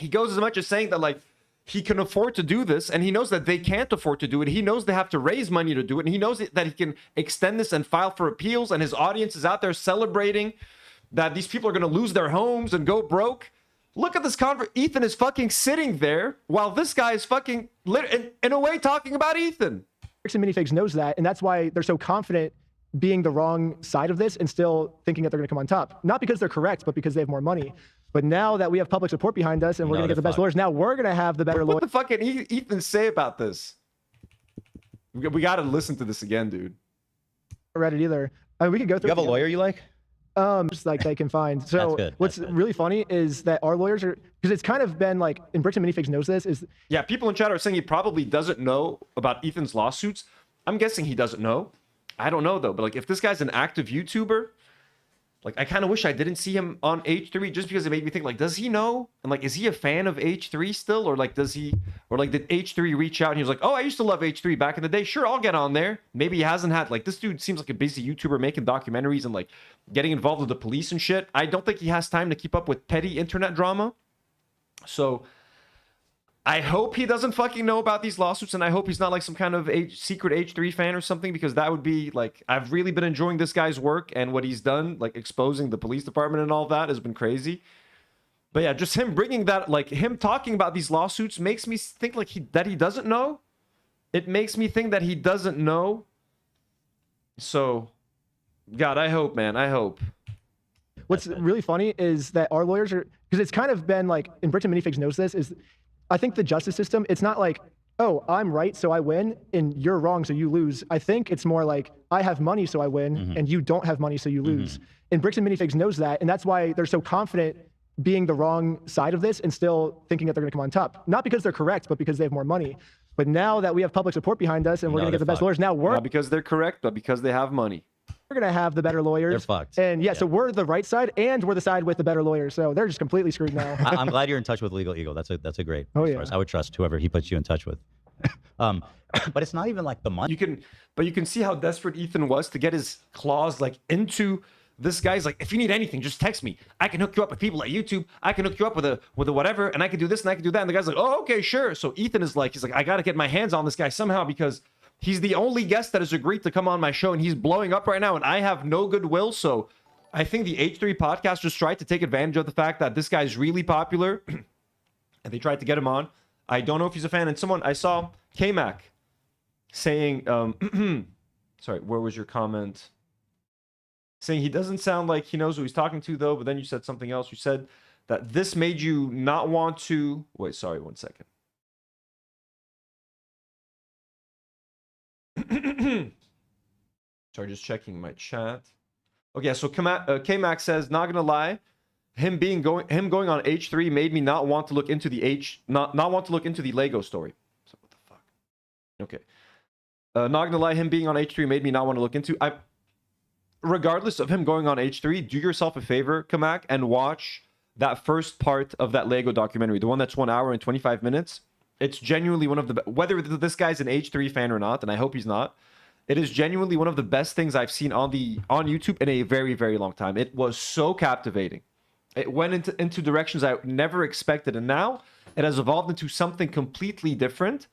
goes as much as saying that, like, he can afford to do this, and he knows that they can't afford to do it. He knows they have to raise money to do it, and he knows that he can extend this and file for appeals, and his audience is out there celebrating that these people are going to lose their homes and go broke. Look at this Ethan is fucking sitting there while this guy is fucking, in a way, talking about Ethan. Bricks and Minifigs knows that, and that's why they're so confident being the wrong side of this and still thinking that they're going to come on top. Not because they're correct, but because they have more money. But now that we have public support behind us and we're going to get the best lawyers, now we're going to have the better lawyers. What the fuck can Ethan say about this? We got to listen to this again, dude. I read it either. We could go through. You have a lawyer you like? Just like they can find. So what's really funny is that our lawyers are, because it's kind of been like, and Bricks and Minifigs knows this, is yeah, people in chat are saying he probably doesn't know about Ethan's lawsuits. I'm guessing he doesn't know. I don't know though, but like if this guy's an active YouTuber, Like, I kind of wish I didn't see him on H3 just because it made me think, like, does he know? And, like, is he a fan of H3 still? Or, like, does he... Or, like, did H3 reach out and he was like, oh, I used to love H3 back in the day. Sure, I'll get on there. Maybe he hasn't had... Like, this dude seems like a busy YouTuber making documentaries and, like, getting involved with the police and shit. I don't think he has time to keep up with petty internet drama. So... I hope he doesn't fucking know about these lawsuits, and I hope he's not like some kind of secret H3 fan or something, because that would be like, I've really been enjoying this guy's work and what he's done, like exposing the police department and all that has been crazy. But yeah, just him bringing that, like him talking about these lawsuits makes me think like that he doesn't know. It makes me think that he doesn't know. So, God, I hope, man, I hope. What's really funny is that our lawyers are, because it's kind of been like, and Britain Minifigs knows this, is I think the justice system, it's not like, oh, I'm right, so I win, and you're wrong, so you lose. I think it's more like, I have money, so I win, and you don't have money, so you lose. And Bricks and Minifigs knows that, and that's why they're so confident being the wrong side of this and still thinking that they're going to come on top. Not because they're correct, but because they have more money. But now that we have public support behind us and we're going to get the best lawyers, now we're... Not because they're correct, but because they have money. We're going to have the better lawyers. They're fucked. And yeah, so we're the right side and we're the side with the better lawyers. So they're just completely screwed now. I'm glad you're in touch with Legal Eagle. That's a great source. I would trust whoever he puts you in touch with. But it's not even like the money. You can see how desperate Ethan was to get his claws like into this guy's. Like, if you need anything, just text me. I can hook you up with people at YouTube. I can hook you up with a whatever, and I can do this and I can do that. And the guy's like, oh, okay, sure. So Ethan is like, he's like, I got to get my hands on this guy somehow because he's the only guest that has agreed to come on my show, and he's blowing up right now, and I have no goodwill. So I think the H3 podcast just tried to take advantage of the fact that this guy's really popular, and they tried to get him on. I don't know if he's a fan. And someone, I saw K-Mac saying, sorry, where was your comment? Saying he doesn't sound like he knows who he's talking to, though, but then you said something else. You said that this made you not want to... Wait, sorry, 1 second. Sorry, just checking my chat. Okay, so K-Max says, not gonna lie, him going on H3 made me not want to look into the not want to look into the Lego story. So what the fuck? Okay. Not gonna lie, him being on H3 made me not want to look into. Regardless of him going on H3, do yourself a favor, Kamak, and watch that first part of that Lego documentary, the one that's 1 hour and 25 minutes. It's genuinely one of the whether this guy's an H3 fan or not, and I hope he's not. It is genuinely one of the best things I've seen on YouTube in a very, very long time. It was so captivating. It went into directions I never expected, and now it has evolved into something completely different.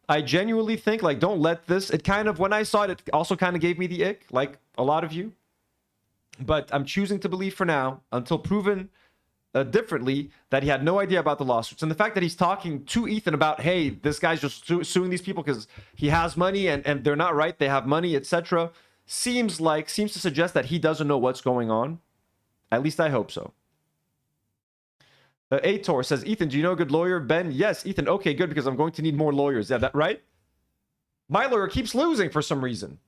I genuinely think, like, don't let this... It kind of, when I saw it, it also kind of gave me the ick, like a lot of you. But I'm choosing to believe for now, until proven differently, that he had no idea about the lawsuits. And the fact that he's talking to Ethan about, hey, this guy's just suing these people because he has money and they're not right, they have money, etc., seems to suggest that he doesn't know what's going on. At least I hope so. Ator says, Ethan, do you know a good lawyer? Ben, yes. Ethan, okay, good, because I'm going to need more lawyers. Yeah, that right? My lawyer keeps losing for some reason.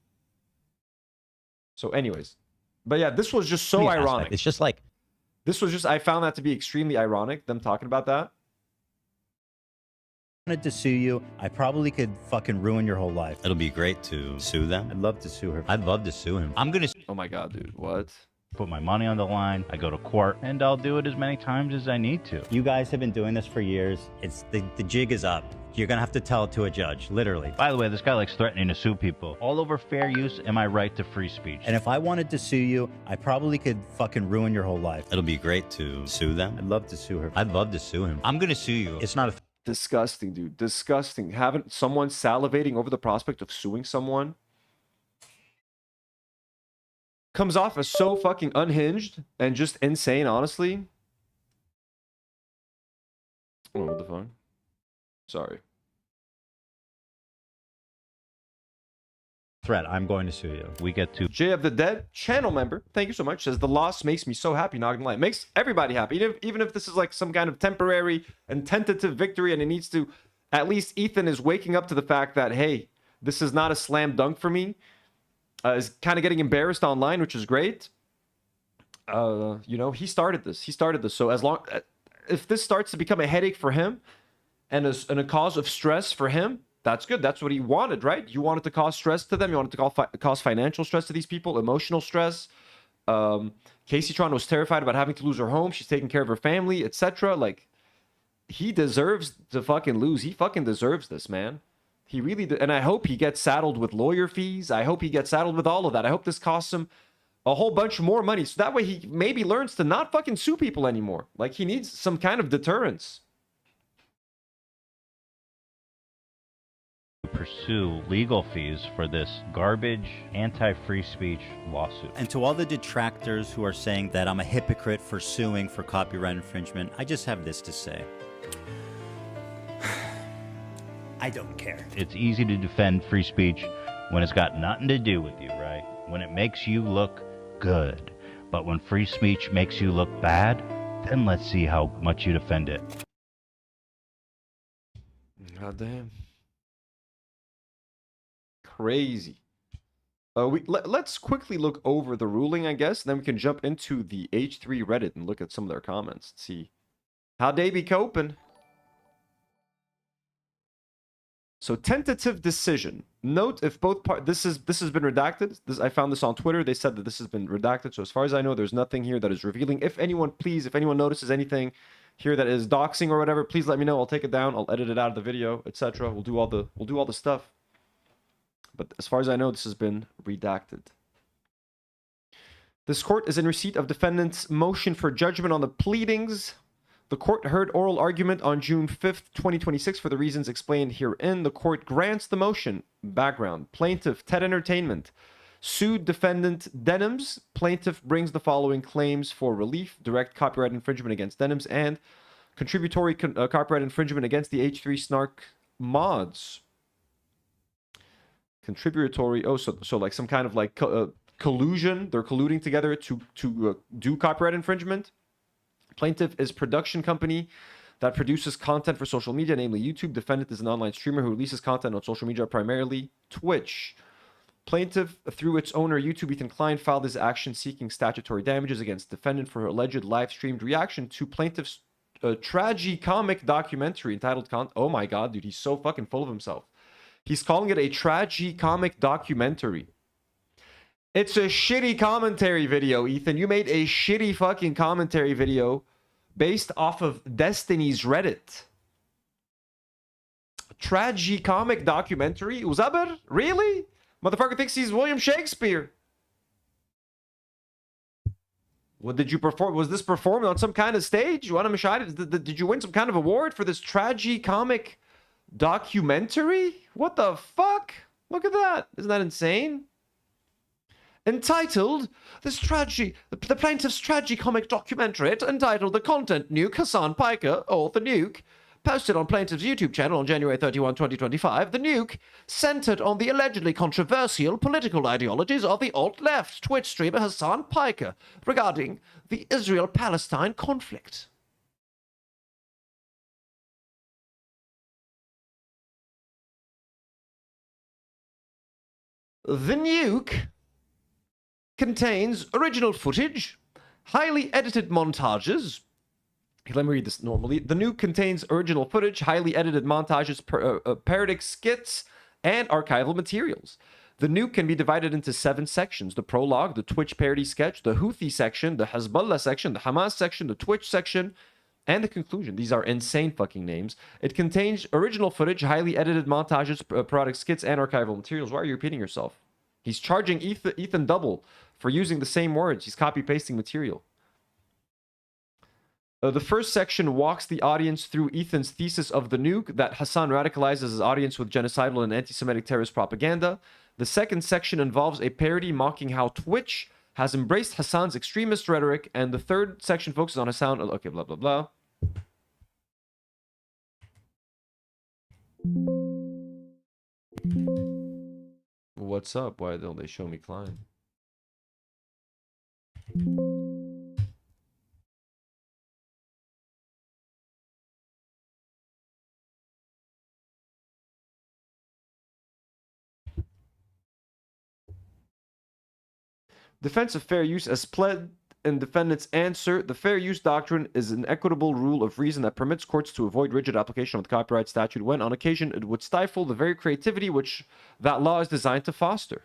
So anyways. But yeah, this was just so ironic. It's just like... I found that to be extremely ironic, them talking about that. I wanted to sue you. I probably could fucking ruin your whole life. It'll be great to sue them. I'd love to sue her. I'd love to sue him. I'm gonna... Oh my god, dude. What? Put my money on the line, I go to court, and I'll do it as many times as I need to. You guys have been doing this for years. It's the jig is up. You're gonna have to tell it to a judge, literally. By the way, this guy likes threatening to sue people. All over fair use and my right to free speech. And if I wanted to sue you, I probably could fucking ruin your whole life. It'll be great to sue them. I'd love to sue her. I'd love to sue him. I'm gonna sue you. It's not a... Disgusting, dude. Disgusting. Having someone salivating over the prospect of suing someone comes off as so fucking unhinged and just insane, honestly. Oh, what the fuck? Sorry. Threat. I'm going to sue you. We get to... Jay of the Dead, channel member, thank you so much, says, the loss makes me so happy, not gonna lie. It makes everybody happy. Even if this is like some kind of temporary and tentative victory, and it needs to... At least Ethan is waking up to the fact that, hey, this is not a slam dunk for me. Is kind of getting embarrassed online, which is great. You know, he started this. So as long... If this starts to become a headache for him, and a cause of stress for him, that's good. That's what he wanted, right? You wanted to cause stress to them. You wanted to cause financial stress to these people, emotional stress, Casey Tron was terrified about having to lose her home. She's taking care of her family, etc. Like, he deserves to fucking lose. He fucking deserves this, man. He really and I hope he gets saddled with lawyer fees. I hope he gets saddled with all of that. I hope this costs him a whole bunch more money, so that way he maybe learns to not fucking sue people anymore. Like, he needs some kind of deterrence. Pursue legal fees for this garbage anti-free speech lawsuit. And to all the detractors who are saying that I'm a hypocrite for suing for copyright infringement, I just have this to say. I don't care. It's easy to defend free speech when it's got nothing to do with you, right? When it makes you look good. But when free speech makes you look bad, then let's see how much you defend it. God damn. Crazy. Let's quickly look over the ruling, I guess. Then we can jump into the H3 Reddit and look at some of their comments. See how they be coping. So, tentative decision. Note if both parts. This has been redacted. I found this on Twitter. They said that this has been redacted. So as far as I know, there's nothing here that is revealing. If anyone notices anything here that is doxing or whatever, please let me know. I'll take it down. I'll edit it out of the video, etc. We'll do all the stuff. But as far as I know, this has been redacted. This court is in receipt of defendant's motion for judgment on the pleadings. The court heard oral argument on June 5th, 2026 for the reasons explained herein. The court grants the motion. Background. Plaintiff, TED Entertainment, sued defendant Denims. Plaintiff brings the following claims for relief: direct copyright infringement against Denims and contributory copyright infringement against the H3 Snark mods. Contributory, so like some kind of like collusion. They're colluding together to do copyright infringement. Plaintiff is production company that produces content for social media, namely YouTube. Defendant is an online streamer who releases content on social media, primarily Twitch. Plaintiff, through its owner, YouTube Ethan Klein, filed his action seeking statutory damages against defendant for her alleged live-streamed reaction to plaintiff's tragicomic documentary entitled Oh my god, dude, he's so fucking full of himself. He's calling it a tragicomic documentary. It's a shitty commentary video, Ethan. You made a shitty fucking commentary video based off of Destiny's Reddit. Tragicomic documentary? Uzaber? Really? Motherfucker thinks he's William Shakespeare. What did you perform? Was this performed on some kind of stage? You want to Mashai? Did you win some kind of award for this tragicomic documentary? What the fuck? Look at that. Isn't that insane? Entitled, the plaintiff's tragicomic documentary, entitled The Content Nuke, Hassan Piker, or The Nuke, posted on plaintiff's YouTube channel on January 31, 2025. The Nuke, centered on the allegedly controversial political ideologies of the alt-left Twitch streamer Hassan Piker regarding the Israel-Palestine conflict. The Nuke contains original footage, highly edited montages. Let me read this normally. The Nuke contains original footage, highly edited montages, parodic skits, and archival materials. The Nuke can be divided into 7 sections: the prologue, the Twitch parody sketch, the Houthi section, the Hezbollah section, the Hamas section, the Twitch section, and the conclusion. These are insane fucking names. It contains original footage, highly edited montages, parodic skits, and archival materials. Why are you repeating yourself? He's charging Ethan double for using the same words. He's copy-pasting material. The first section walks the audience through Ethan's thesis of the Nuke, that Hassan radicalizes his audience with genocidal and anti-Semitic terrorist propaganda. The second section involves a parody mocking how Twitch has embraced Hassan's extremist rhetoric. And the third section focuses on Hassan. Okay, blah, blah, blah. What's up? Why don't they show me Klein? Defense of fair use as pled in defendant's answer. The fair use doctrine is an equitable rule of reason that permits courts to avoid rigid application of the copyright statute when, on occasion, it would stifle the very creativity which that law is designed to foster.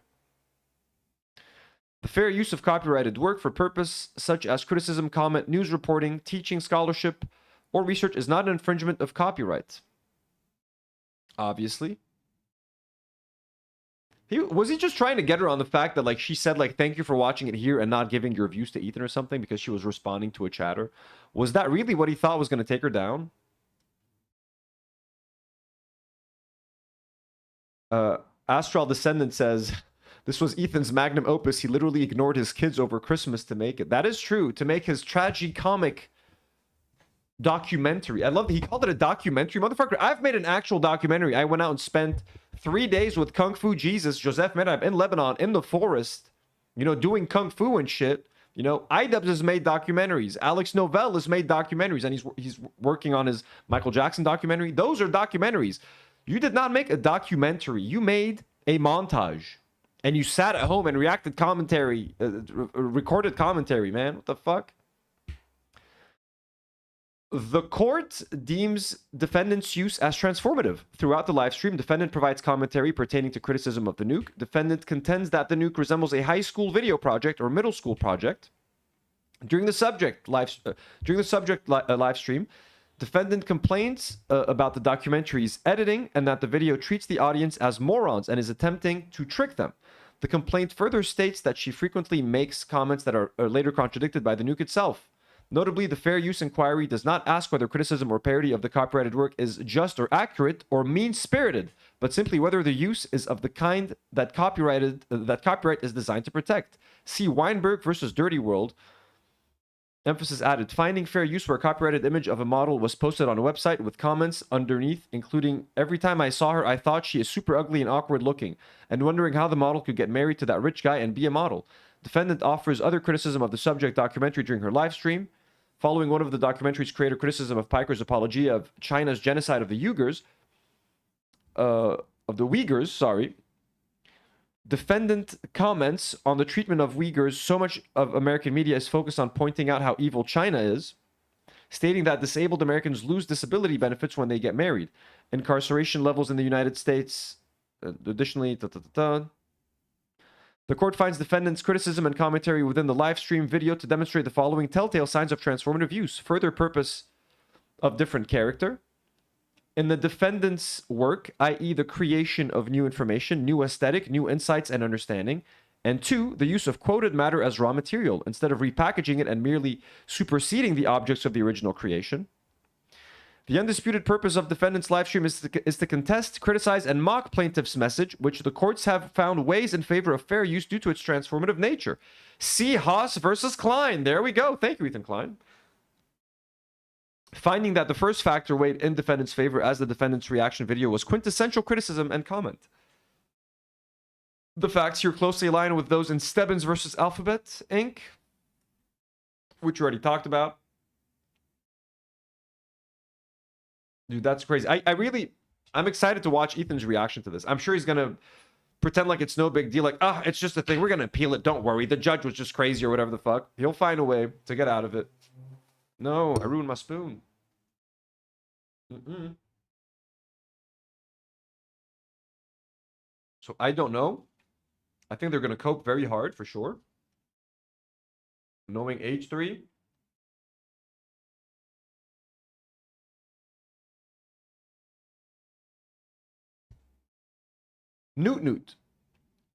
The fair use of copyrighted work for purpose such as criticism, comment, news reporting, teaching, scholarship, or research is not an infringement of copyright. Obviously. Was he just trying to get her on the fact that, like, she said, like, thank you for watching it here and not giving your views to Ethan or something because she was responding to a chatter? Was that really what he thought was going to take her down? Astral Descendant says, this was Ethan's magnum opus. He literally ignored his kids over Christmas to make it. That is true. To make his tragicomic documentary. I love that he called it a documentary. Motherfucker, I've made an actual documentary. I went out and spent 3 days with Kung Fu Jesus, Joseph Merab, in Lebanon, in the forest, you know, doing Kung Fu and shit. You know, iDubbbz has made documentaries. Alex Novell has made documentaries, and he's working on his Michael Jackson documentary. Those are documentaries. You did not make a documentary. You made a montage. And you sat at home and reacted commentary, recorded commentary, man. What the fuck? The court deems defendant's use as transformative. Throughout the live stream, defendant provides commentary pertaining to criticism of the nuke. Defendant contends that the nuke resembles a high school video project or middle school project. During the subject live stream, defendant complains about the documentary's editing and that the video treats the audience as morons and is attempting to trick them. The complaint further states that she frequently makes comments that are later contradicted by the nuke itself. Notably, the fair use inquiry does not ask whether criticism or parody of the copyrighted work is just or accurate or mean-spirited, but simply whether the use is of the kind that copyright is designed to protect. See Weinberg versus Dirty World. Emphasis added. Finding fair use where a copyrighted image of a model was posted on a website with comments underneath, including, every time I saw her, I thought she is super ugly and awkward looking, and wondering how the model could get married to that rich guy and be a model. Defendant offers other criticism of the subject documentary during her live stream. Following one of the documentary's creator criticism of Piker's apologia of China's genocide of the Uyghurs, defendant comments on the treatment of Uyghurs. So much of American media is focused on pointing out how evil China is, stating that disabled Americans lose disability benefits when they get married. Incarceration levels in the United States, additionally, The court finds defendant's criticism and commentary within the live stream video to demonstrate the following telltale signs of transformative use. Further purpose of different character. In the defendant's work, i.e. the creation of new information, new aesthetic, new insights and understanding. And 2, the use of quoted matter as raw material, instead of repackaging it and merely superseding the objects of the original creation. The undisputed purpose of defendant's livestream is to contest, criticize, and mock plaintiff's message, which the courts have found weighs in favor of fair use due to its transformative nature. See Haas versus Klein. There we go. Thank you, Ethan Klein. Finding that the first factor weighed in defendant's favor as the defendant's reaction video was quintessential criticism and comment. The facts here closely align with those in Stebbins versus Alphabet Inc., which we already talked about. Dude, that's crazy. I'm excited to watch Ethan's reaction to this. I'm sure he's going to pretend like it's no big deal. Like, it's just a thing. We're going to appeal it. Don't worry. The judge was just crazy or whatever the fuck. He'll find a way to get out of it. No, I ruined my spoon. So I don't know. I think they're going to cope very hard for sure. Knowing H3. Newt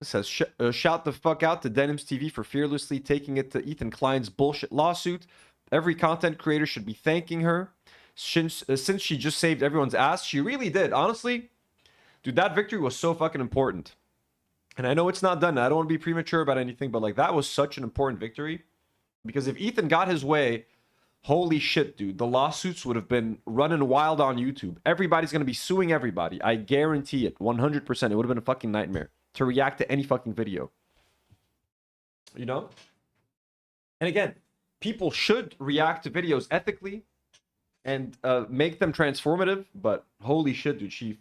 says, shout the fuck out to Denims TV for fearlessly taking it to Ethan Klein's bullshit lawsuit. Every content creator should be thanking her. Since she just saved everyone's ass. She really did. Honestly, dude, that victory was so fucking important. And I know it's not done. I don't want to be premature about anything, but like that was such an important victory. Because if Ethan got his way, holy shit, dude, the lawsuits would have been running wild on YouTube. Everybody's going to be suing everybody. I guarantee it. 100%. It would have been a fucking nightmare to react to any fucking video. You know? And again, people should react to videos ethically and make them transformative, but holy shit, dude, she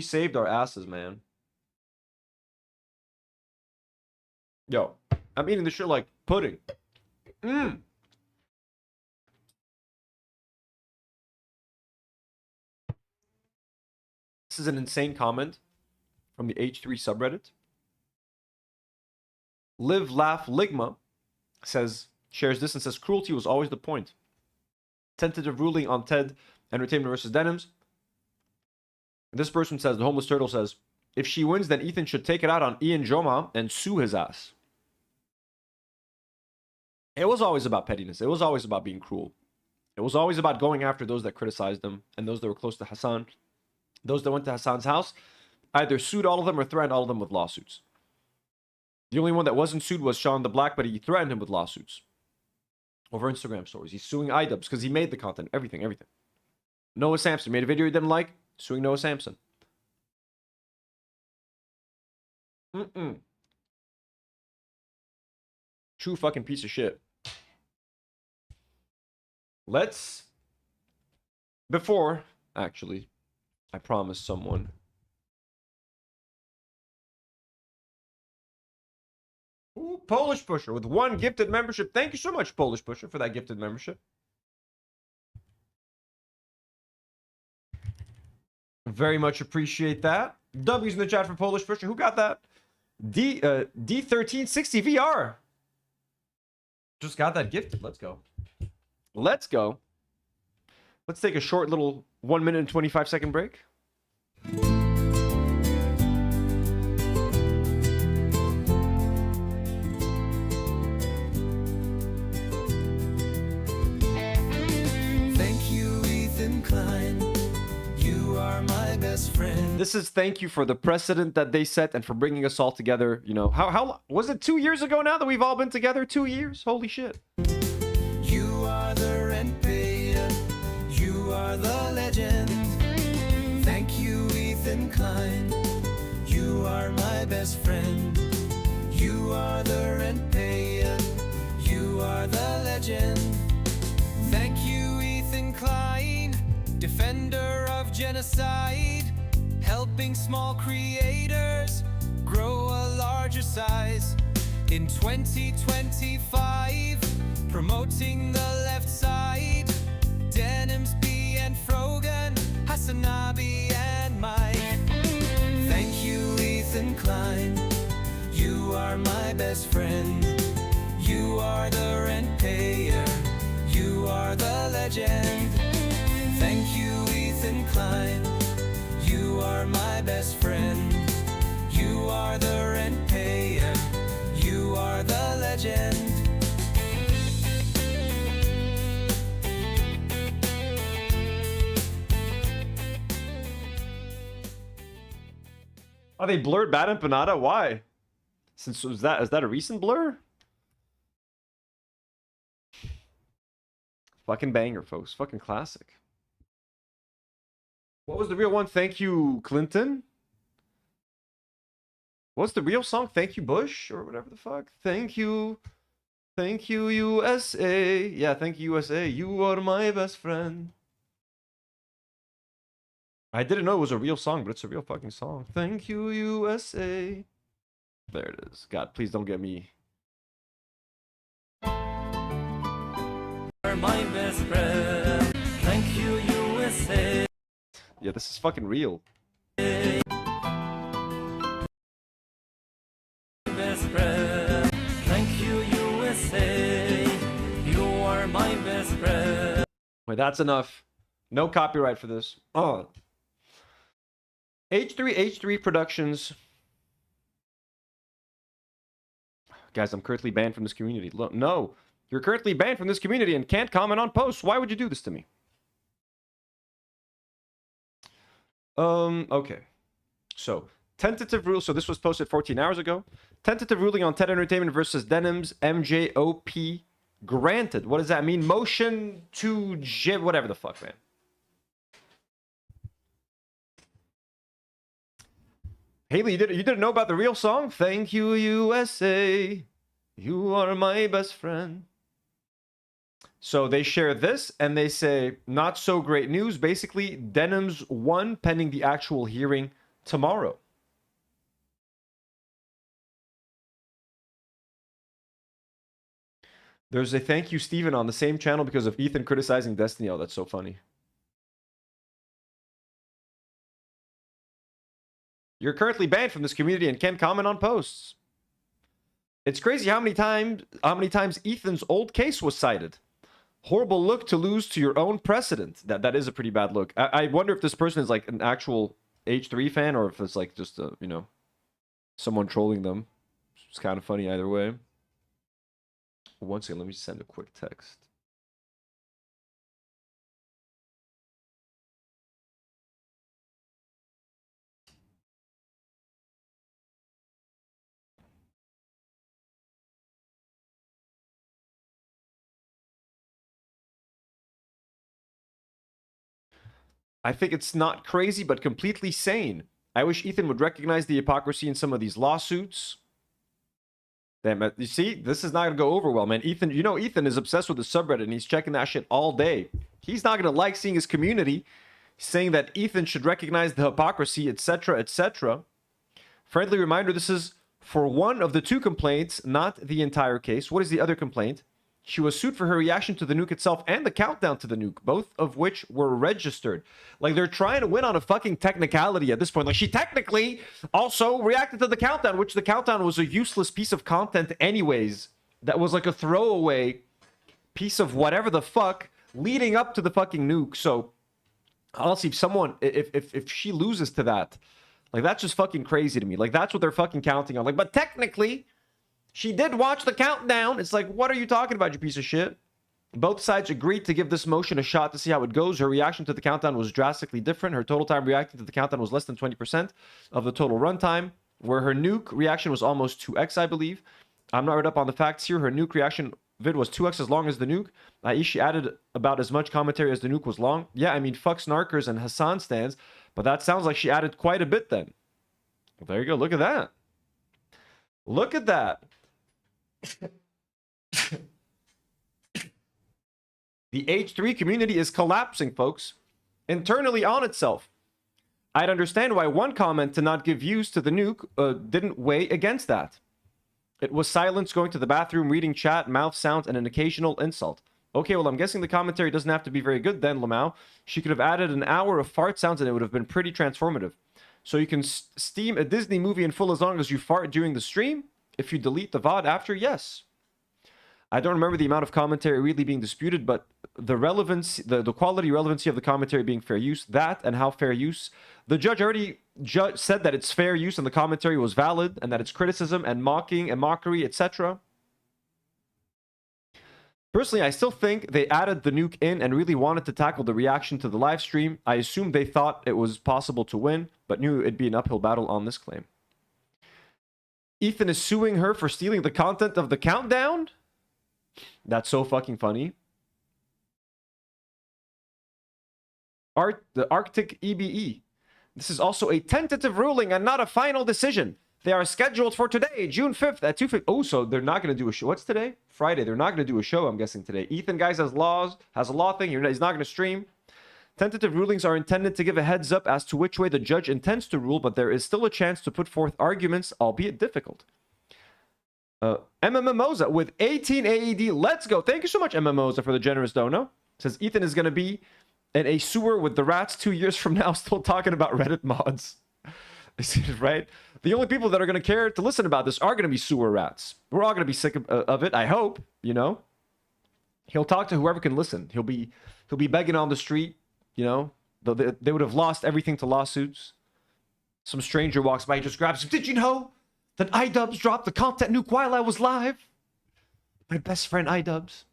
saved our asses, man. Yo, I'm eating this shit like pudding. This is an insane comment from the H3 subreddit. Live Laugh Ligma shares this and says cruelty was always the point. Tentative ruling on TED Entertainment versus Denims. This person says, the homeless turtle says, if she wins, then Ethan should take it out on Ian Joma and sue his ass. It was always about pettiness. It was always about being cruel. It was always about going after those that criticized them and those that were close to Hassan. Those that went to Hassan's house either sued all of them or threatened all of them with lawsuits. The only one that wasn't sued was Sean the Black, but he threatened him with lawsuits over Instagram stories. He's suing iDubbbz because he made the content. Everything. Noah Samson made a video he didn't like. Suing Noah Samson. True fucking piece of shit. Before, actually, I promised someone. Ooh, Polish Pusher with 1 gifted membership. Thank you so much, Polish Pusher, for that gifted membership. Very much appreciate that. W's in the chat for Polish Pusher. Who got that? D1360 VR. Just got that gifted. Let's go. Let's take a short little 1 minute and 25-second break. Thank you, Ethan Klein. You are my best friend. This is thank you for the precedent that they set and for bringing us all together. You know, how was it 2 years ago now that we've all been together? 2 years? Holy shit. You are the rent payer. You are the legend. Thank you, Ethan Klein. You are my best friend. You are the rent payer. You are the legend. Thank you, Ethan Klein, defender of genocide, helping small creators grow a larger size. In 2025, promoting the left side, Denims BE and Frogan, Hassanabi and Mike. Thank you, Ethan Klein. You are my best friend. You are the rent payer. You are the legend. Thank you, Ethan Klein. You are my best friend. You are the rent payer. You are the legend. Are they blurred Bad Empanada? Why? Since is that a recent blur? Fucking banger, folks. Fucking classic. What was the real one? Thank you, Clinton. What's the real song? Thank you, Bush, or whatever the fuck. Thank you, USA. Yeah, thank you, USA. You are my best friend. I didn't know it was a real song, but it's a real fucking song. Thank you, USA. There it is. God, please don't get me. My best friend. Thank you, USA. Yeah, this is fucking real. Best friend. Thank you, USA. You are my best friend. Wait, that's enough. No copyright for this. Oh. H3 Productions. Guys, I'm currently banned from this community. Look, no. You're currently banned from this community and can't comment on posts. Why would you do this to me? Okay. So, tentative rule. So this was posted 14 hours ago. Tentative ruling on TED Entertainment versus Denims MJOP granted. What does that mean? Motion to whatever the fuck, man. Haley, you didn't know about the real song? Thank you, USA. You are my best friend. So they share this and they say, not so great news. Basically, Denims won pending the actual hearing tomorrow. There's a thank you, Steven, on the same channel because of Ethan criticizing Destiny. Oh, that's so funny. You're currently banned from this community and can't comment on posts. It's crazy how many times Ethan's old case was cited. Horrible look to lose to your own precedent. That is a pretty bad look. I wonder if this person is like an actual H3 fan or if it's like just a, you know, someone trolling them. It's kind of funny either way. One second, let me send a quick text. I think it's not crazy, but completely sane. I wish Ethan would recognize the hypocrisy in some of these lawsuits. Damn, you see, this is not going to go over well, man. Ethan, you know, Ethan is obsessed with the subreddit and he's checking that shit all day. He's not going to like seeing his community saying that Ethan should recognize the hypocrisy, etc., etc. Friendly reminder, this is for one of the two complaints, not the entire case. What is the other complaint? She was sued for her reaction to the nuke itself and the countdown to the nuke, both of which were registered. Like, they're trying to win on a fucking technicality at this point. Like, she technically also reacted to the countdown, which the countdown was a useless piece of content anyways. That was like a throwaway piece of whatever the fuck leading up to the fucking nuke. So, honestly, if someone, if she loses to that, like, that's just fucking crazy to me. Like, that's what they're fucking counting on. Like, but technically, she did watch the countdown. It's like, what are you talking about, you piece of shit? Both sides agreed to give this motion a shot to see how it goes. Her reaction to the countdown was drastically different. Her total time reacting to the countdown was less than 20% of the total runtime, where her nuke reaction was almost 2x, I believe. I'm not read up on the facts here. Her nuke reaction vid was 2x as long as the nuke, i.e. she added about as much commentary as the nuke was long. Yeah, I mean, fuck Snarkers and Hassan stands, but that sounds like she added quite a bit then. Well, there you go. Look at that. Look at that. The H3 community is collapsing, folks. Internally on itself. I'd understand why one comment to not give views to the nuke didn't weigh against that. It was silence, going to the bathroom, reading chat, mouth sounds, and an occasional insult. Okay, well, I'm guessing the commentary doesn't have to be very good then, Lamau. She could have added an hour of fart sounds and it would have been pretty transformative. So you can steam a Disney movie in full as long as you fart during the stream? If you delete the VOD after, yes. I don't remember the amount of commentary really being disputed, but the relevance, the quality relevancy of the commentary being fair use, that and how fair use. The judge already said that it's fair use and the commentary was valid, and that it's criticism and mocking and mockery, etc. Personally, I still think they added the nuke in and really wanted to tackle the reaction to the live stream. I assume they thought it was possible to win, but knew it'd be an uphill battle on this claim. Ethan is suing her for stealing the content of the countdown? That's so fucking funny. The Arctic EBE. This is also a tentative ruling and not a final decision. They are scheduled for today, June 5th at 2:50. Oh, so they're not going to do a show. What's today? Friday. They're not going to do a show, I'm guessing, today. Ethan, guys, has a law thing. He's not going to stream. Tentative rulings are intended to give a heads up as to which way the judge intends to rule, but there is still a chance to put forth arguments, albeit difficult. MMMoza with 18 AED. Let's go. Thank you so much, MMMoza, for the generous dono. Says Ethan is going to be in a sewer with the rats 2 years from now, still talking about Reddit mods. Right? The only people that are going to care to listen about this are going to be sewer rats. We're all going to be sick of it, I hope, you know. He'll talk to whoever can listen. He'll be begging on the street. You know, they would have lost everything to lawsuits. Some stranger walks by, just grabs him. Did you know that iDubbbz dropped the content nuke while I was live? My best friend iDubbbz.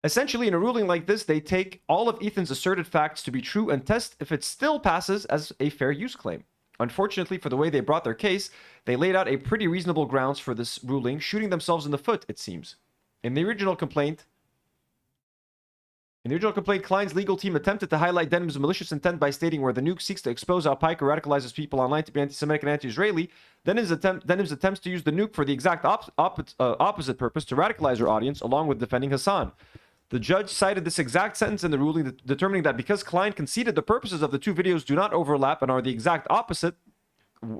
Essentially, in a ruling like this, they take all of Ethan's asserted facts to be true and test if it still passes as a fair use claim. Unfortunately, for the way they brought their case, they laid out a pretty reasonable grounds for this ruling, shooting themselves in the foot, it seems. In the original complaint, Klein's legal team attempted to highlight Denim's malicious intent by stating where the nuke seeks to expose how Piker radicalizes people online to be anti-Semitic and anti-Israeli. Denim's attempts to use the nuke for the exact opposite purpose, to radicalize her audience, along with defending Hassan. The judge cited this exact sentence in the ruling, determining that because Klein conceded the purposes of the two videos do not overlap and are the exact opposite,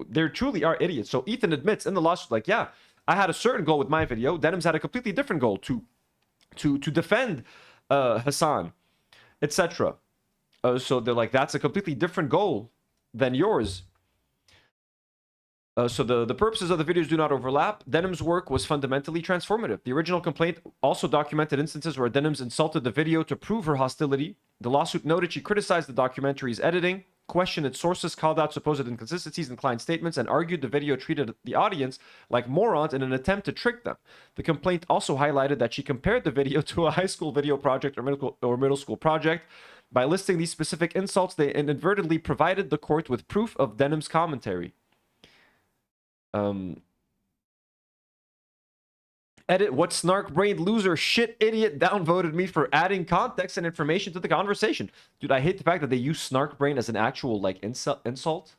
they truly are idiots. So Ethan admits in the lawsuit, like, yeah, I had a certain goal with my video. Denim's had a completely different goal to defend Hassan, etc. So they're like, that's a completely different goal than yours. So the purposes of the videos do not overlap. Denim's work was fundamentally transformative. The original complaint also documented instances where Denims insulted the video to prove her hostility. The lawsuit noted she criticized the documentary's editing, questioned its sources, called out supposed inconsistencies in client statements, and argued the video treated the audience like morons in an attempt to trick them. The complaint also highlighted that she compared the video to a high school video project or middle school project. By listing these specific insults, they inadvertently provided the court with proof of Denim's commentary. Edit, what snark-brained loser shit idiot downvoted me for adding context and information to the conversation. Dude, I hate the fact that they use snark-brain as an actual, like, insult.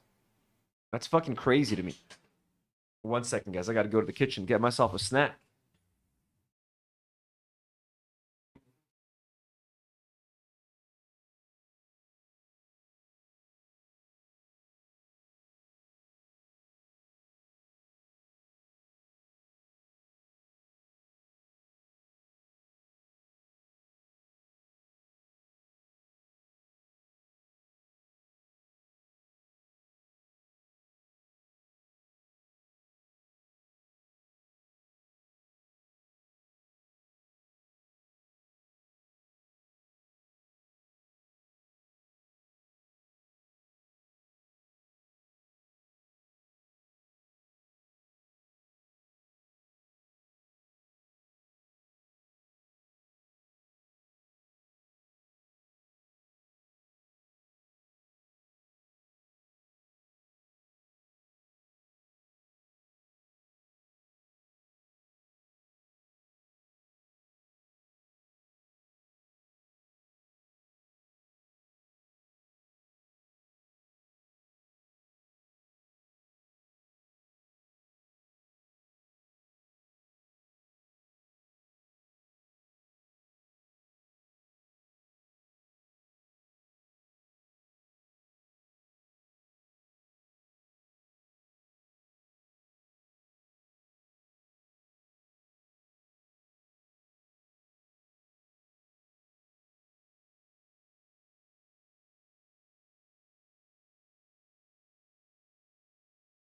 That's fucking crazy to me. 1 second, guys. I gotta go to the kitchen, get myself a snack.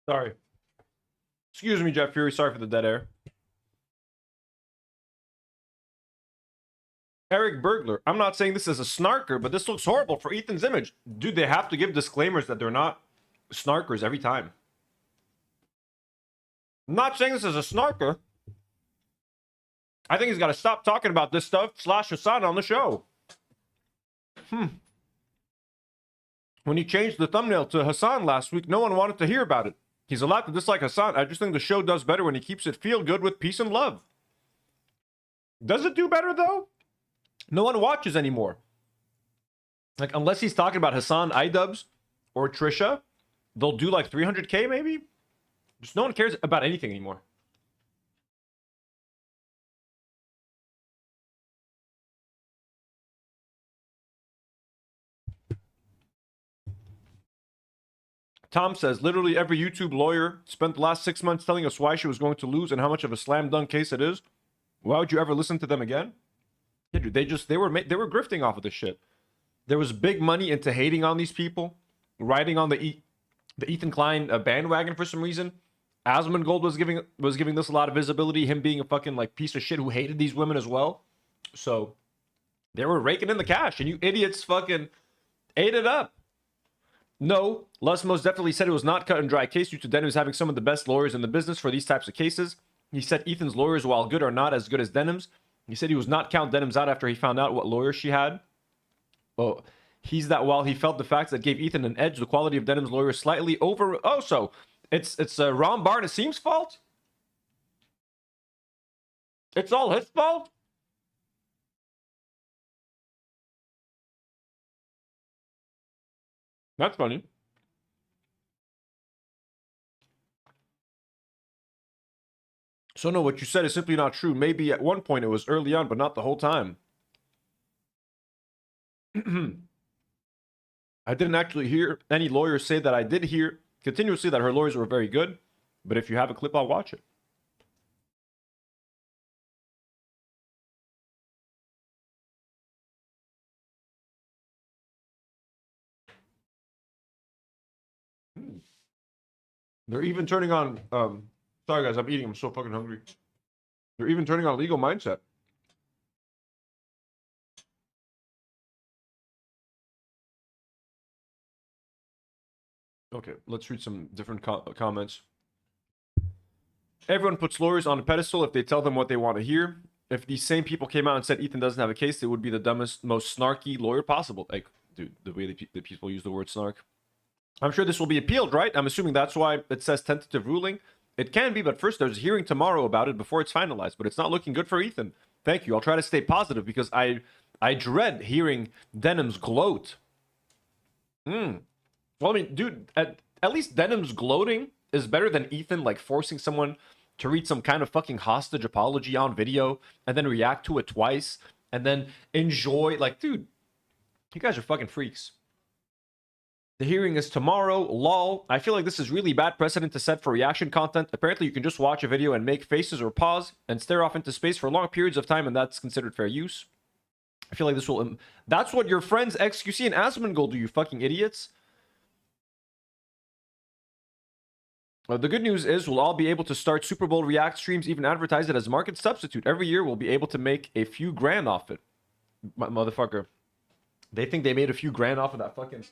Sorry. Excuse me, Jeff Fury. Sorry for the dead air. Eric Burglar. I'm not saying this is a snarker, but this looks horrible for Ethan's image. Dude, they have to give disclaimers that they're not snarkers every time. I'm not saying this is a snarker. I think he's got to stop talking about this stuff / Hassan on the show. When he changed the thumbnail to Hassan last week, no one wanted to hear about it. He's allowed to dislike Hassan. I just think the show does better when he keeps it feel good with peace and love. Does it do better, though? No one watches anymore. Like, unless he's talking about Hassan iDubbbz or Trisha, they'll do like 300K maybe. Just no one cares about anything anymore. Tom says, literally every YouTube lawyer spent the last 6 months telling us why she was going to lose and how much of a slam dunk case it is. Why would you ever listen to them again? Yeah, dude, they were grifting off of this shit. There was big money into hating on these people, riding on the Ethan Klein bandwagon for some reason. Asmongold was giving this a lot of visibility, him being a fucking like piece of shit who hated these women as well. So they were raking in the cash, and you idiots fucking ate it up. No, Lus most definitely said it was not cut and dry case due to Denims having some of the best lawyers in the business for these types of cases. He said Ethan's lawyers, while good, are not as good as Denims. He said he was not count Denims out after he found out what lawyer she had. Oh, he's that while he felt the facts that gave Ethan an edge, the quality of Denims' lawyers slightly over. Oh, so it's Ron Barnaseem's fault? It's all his fault? That's funny. So no, what you said is simply not true. Maybe at one point it was early on, but not the whole time. I didn't actually hear any lawyers say that. I did hear continuously that her lawyers were very good. But if you have a clip, I'll watch it. They're even turning on, sorry guys, I'm eating, I'm so fucking hungry. They're even turning on legal mindset. Okay, let's read some different comments. Everyone puts lawyers on a pedestal if they tell them what they want to hear. If these same people came out and said Ethan doesn't have a case, they would be the dumbest, most snarky lawyer possible. Like, dude, the way that people use the word snark. I'm sure this will be appealed, right? I'm assuming that's why it says tentative ruling. It can be, but first there's a hearing tomorrow about it before it's finalized. But it's not looking good for Ethan. Thank you. I'll try to stay positive because I dread hearing Denims gloat. Well, I mean, dude, at least Denims gloating is better than Ethan, like, forcing someone to read some kind of fucking hostage apology on video and then react to it twice and then enjoy. Like, dude, you guys are fucking freaks. The hearing is tomorrow. Lol. I feel like this is really bad precedent to set for reaction content. Apparently, you can just watch a video and make faces or pause and stare off into space for long periods of time, and that's considered fair use. I feel like this will... That's what your friends XQC and Asmongold do, you fucking idiots. The good news is we'll all be able to start Super Bowl React streams, even advertise it as a market substitute. Every year, we'll be able to make a few grand off it. Motherfucker. They think they made a few grand off of that fucking...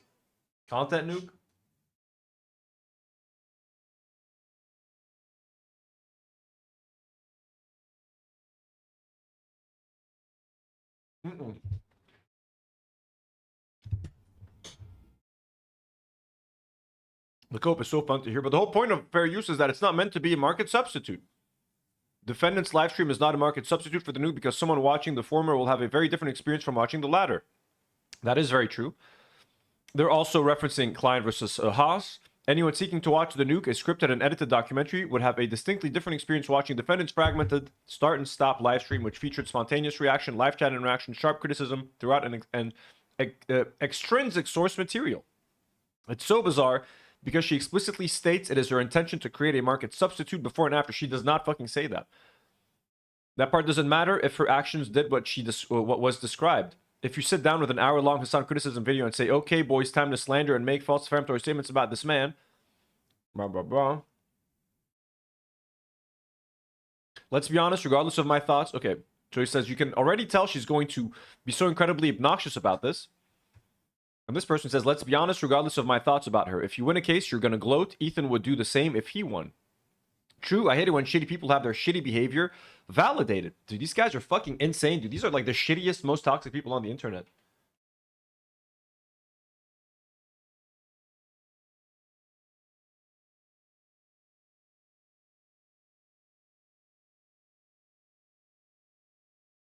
content nuke? The COPE is so fun to hear, but the whole point of fair use is that it's not meant to be a market substitute. Defendant's live stream is not a market substitute for the nuke because someone watching the former will have a very different experience from watching the latter. That is very true. They're also referencing Klein versus Haas. Anyone seeking to watch the nuke, a scripted and edited documentary, would have a distinctly different experience watching defendant's fragmented start and stop live stream, which featured spontaneous reaction, live chat interaction, sharp criticism throughout, and extrinsic source material. It's so bizarre because she explicitly states it is her intention to create a market substitute before and after. She does not fucking say that. That part doesn't matter if her actions did what was described. If you sit down with an hour-long Hassan criticism video and say, okay, boys, time to slander and make false defamatory statements about this man, blah, blah, blah. Let's be honest, regardless of my thoughts. Okay, so he says, you can already tell she's going to be so incredibly obnoxious about this. And this person says, let's be honest, regardless of my thoughts about her. If you win a case, you're going to gloat. Ethan would do the same if he won. True, I hate it when shitty people have their shitty behavior validated. Dude, these guys are fucking insane, dude. These are like the shittiest, most toxic people on the internet.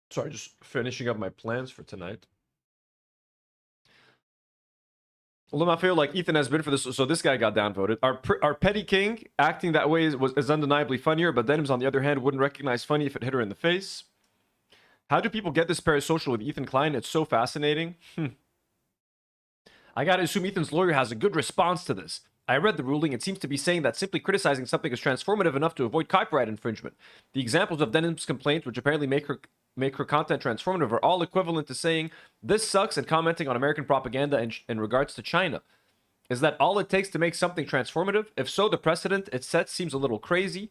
Sorry, just finishing up my plans for tonight. I feel like Ethan has been for this, so this guy got downvoted. Our petty king acting that way is undeniably funnier, but Denims, on the other hand, wouldn't recognize funny if it hit her in the face. How do people get this parasocial with Ethan Klein? It's so fascinating. I gotta assume Ethan's lawyer has a good response to this. I read the ruling. It seems to be saying that simply criticizing something is transformative enough to avoid copyright infringement. The examples of Denim's complaints, which apparently make her content transformative, are all equivalent to saying this sucks and commenting on American propaganda in regards to China. Is that all it takes to make something transformative? If so, the precedent it sets seems a little crazy.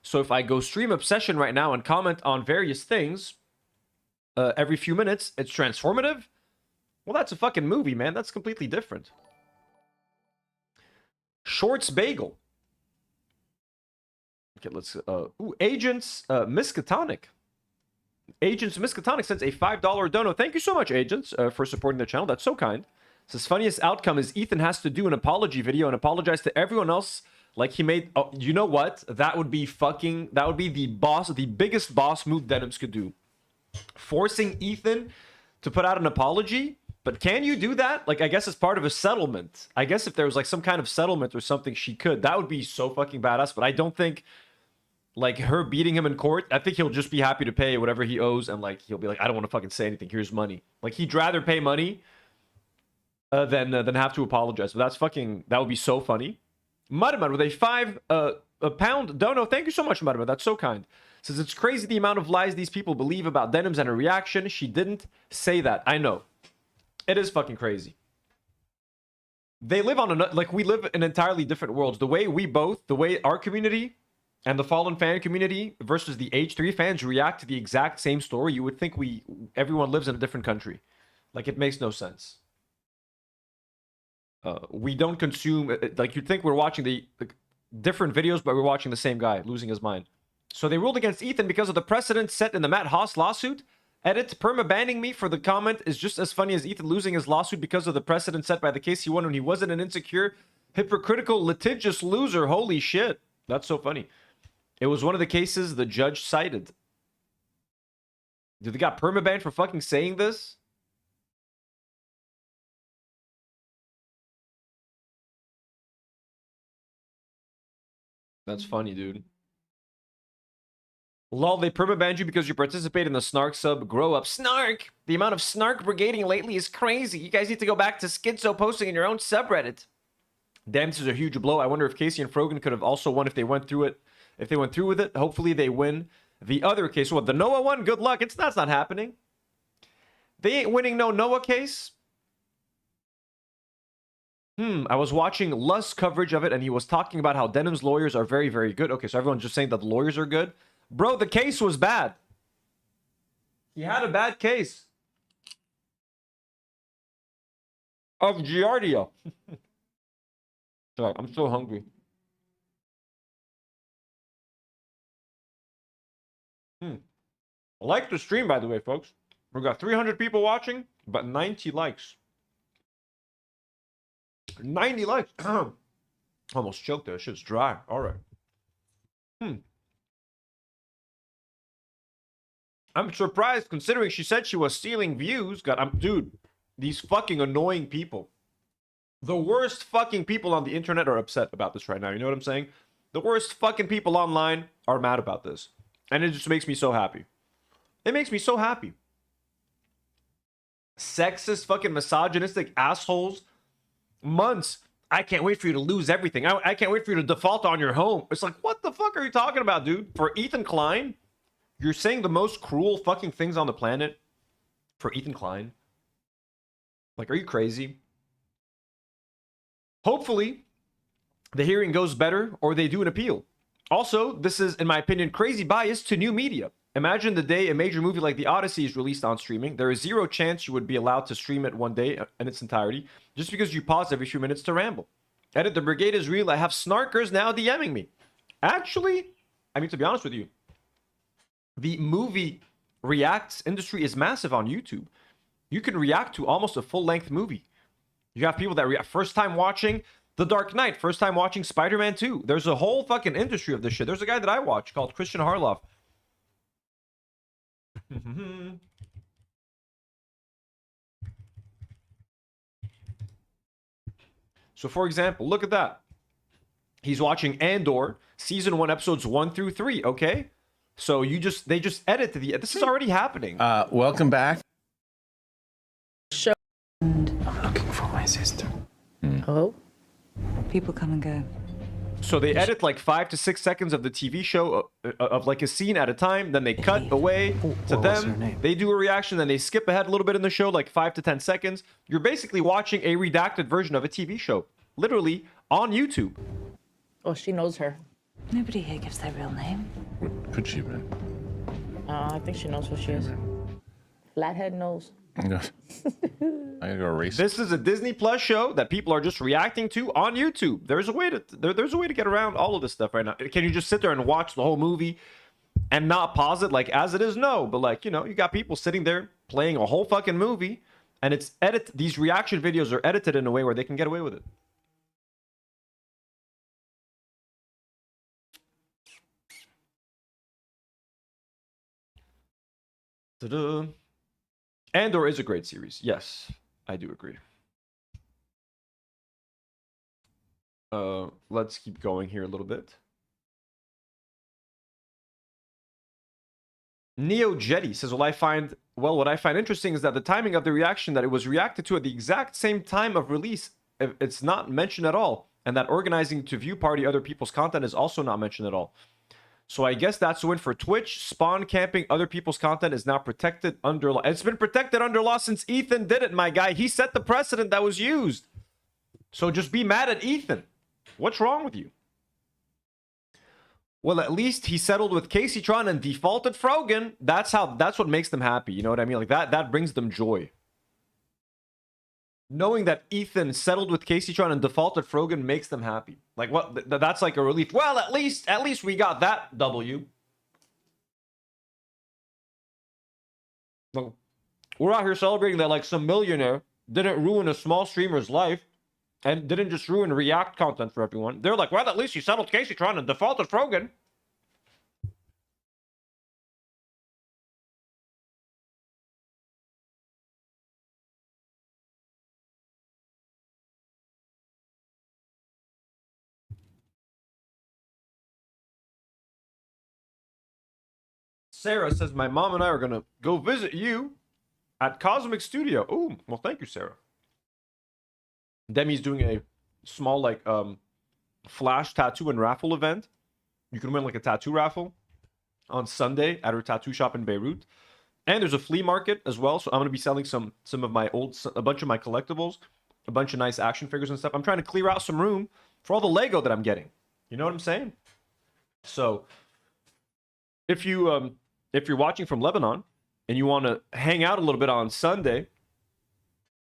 So if I go stream Obsession right now and comment on various things every few minutes, it's transformative? Well, that's a fucking movie, man. That's completely different. Shorts Bagel. Okay, let's... Agents Miskatonic. Agents Miskatonic sends a $5 dono. Thank you so much, Agents, for supporting the channel. That's so kind. Says, funniest outcome is Ethan has to do an apology video and apologize to everyone else like he made... Oh, you know what? That would be fucking... That would be the biggest boss move Denims could do. Forcing Ethan to put out an apology. But can you do that? Like, I guess it's part of a settlement. I guess if there was like some kind of settlement or something, she could. That would be so fucking badass. But I don't think... like, her beating him in court, I think he'll just be happy to pay whatever he owes, and, like, he'll be like, I don't want to fucking say anything, here's money. Like, he'd rather pay money than have to apologize. But that's fucking... that would be so funny. Mudman with a £5 dono. Thank you so much, Mudman. That's so kind. Says, it's crazy the amount of lies these people believe about Denims and her reaction. She didn't say that. I know. It is fucking crazy. They live on a, like, we live in entirely different worlds. The way the way our community and the Fallen fan community versus the H3 fans react to the exact same story, you would think everyone lives in a different country. Like, it makes no sense. We don't consume, like, you'd think we're watching the different videos, but we're watching the same guy losing his mind. So they ruled against Ethan because of the precedent set in the Matt Haas lawsuit. Edit, perma-banning me for the comment is just as funny as Ethan losing his lawsuit because of the precedent set by the case he won when he wasn't an insecure, hypocritical, litigious loser. Holy shit. That's so funny. It was one of the cases the judge cited. Dude, they got perma-banned for fucking saying this? That's funny, dude. Lol, they perma-banned you because you participate in the snark sub. Grow up. Snark! The amount of snark brigading lately is crazy. You guys need to go back to schizo posting in your own subreddit. Damn, this is a huge blow. I wonder if Casey and Frogan could have also won if they went through it. If they went through with it, hopefully they win. The other case, what, the Noah one? Good luck. That's not happening. They ain't winning no Noah case. I was watching Lust's coverage of it, and he was talking about how Denim's lawyers are very, very good. Okay, so everyone's just saying that the lawyers are good. Bro, the case was bad. He had a bad case. Of Giardia. Sorry, I'm so hungry. Like the stream, by the way, folks. We've got 300 people watching, but 90 likes. 90 likes. Almost choked there. Shit's dry. All right. I'm surprised considering she said she was stealing views. God, dude, these fucking annoying people. The worst fucking people on the internet are upset about this right now. You know what I'm saying? The worst fucking people online are mad about this. And it just makes me so happy. It makes me so happy. Sexist, fucking misogynistic assholes. Months. I can't wait for you to lose everything. I can't wait for you to default on your home. It's like, what the fuck are you talking about, dude? For Ethan Klein? You're saying the most cruel fucking things on the planet? For Ethan Klein? Like, are you crazy? Hopefully, the hearing goes better or they do an appeal. Also, this is, in my opinion, crazy bias to new media. Imagine the day a major movie like The Odyssey is released on streaming. There is zero chance you would be allowed to stream it one day in its entirety just because you pause every few minutes to ramble. Edit, the brigade is real. I have snarkers now DMing me. Actually, I mean, to be honest with you, the movie reacts industry is massive on YouTube. You can react to almost a full-length movie. You have people that react first time watching The Dark Knight, first time watching Spider-Man 2. There's a whole fucking industry of this shit. There's a guy that I watch called Christian Harloff. So, for example, look at that. He's watching Andor, season 1, episodes 1 through 3, okay? So they just edit this is already happening. Welcome back. I'm looking for my sister. Hello? People come and go. So they edit like 5 to 6 seconds of the TV show of like a scene at a time. Then they cut away to them. They do a reaction. Then they skip ahead a little bit in the show, like 5 to 10 seconds. You're basically watching a redacted version of a TV show, literally on YouTube. Oh, she knows her. Nobody here gives their real name. Could she be? I think she knows who she is. Flathead knows. I gotta go race. This is a Disney Plus show that people are just reacting to on YouTube. There's a way to get around all of this stuff right now. Can you just sit there and watch the whole movie and not pause it like as it is? No, but like, you know, you got people sitting there playing a whole fucking movie, and it's these reaction videos are edited in a way where they can get away with it. Ta-da. Andor is a great series. Yes, I do agree. Let's keep going here a little bit. Neo Jetty says, what I find interesting is that the timing of the reaction, that it was reacted to at the exact same time of release, it's not mentioned at all. And that organizing to view party other people's content is also not mentioned at all. So I guess that's a win for Twitch. Spawn camping other people's content is now protected under law. It's been protected under law since Ethan did it, my guy. He set the precedent that was used. So just be mad at Ethan. What's wrong with you? Well, at least he settled with Casey Tron and defaulted Frogan. That's what makes them happy. You know what I mean? Like that brings them joy. Knowing that Ethan settled with Casey Tron and defaulted Frogan makes them happy. Like what? That's like a relief. Well, at least we got that W. Look, we're out here celebrating that like some millionaire didn't ruin a small streamer's life and didn't just ruin React content for everyone. They're like, well, at least you settled Casey Tron and defaulted Frogan. Sarah says, my mom and I are going to go visit you at Cosmic Studio. Oh, well, thank you, Sarah. Demi's doing a small, like, flash tattoo and raffle event. You can win, like, a tattoo raffle on Sunday at her tattoo shop in Beirut. And there's a flea market as well. So I'm going to be selling some of my a bunch of my collectibles, a bunch of nice action figures and stuff. I'm trying to clear out some room for all the Lego that I'm getting. You know what I'm saying? So if you're watching from Lebanon and you want to hang out a little bit on Sunday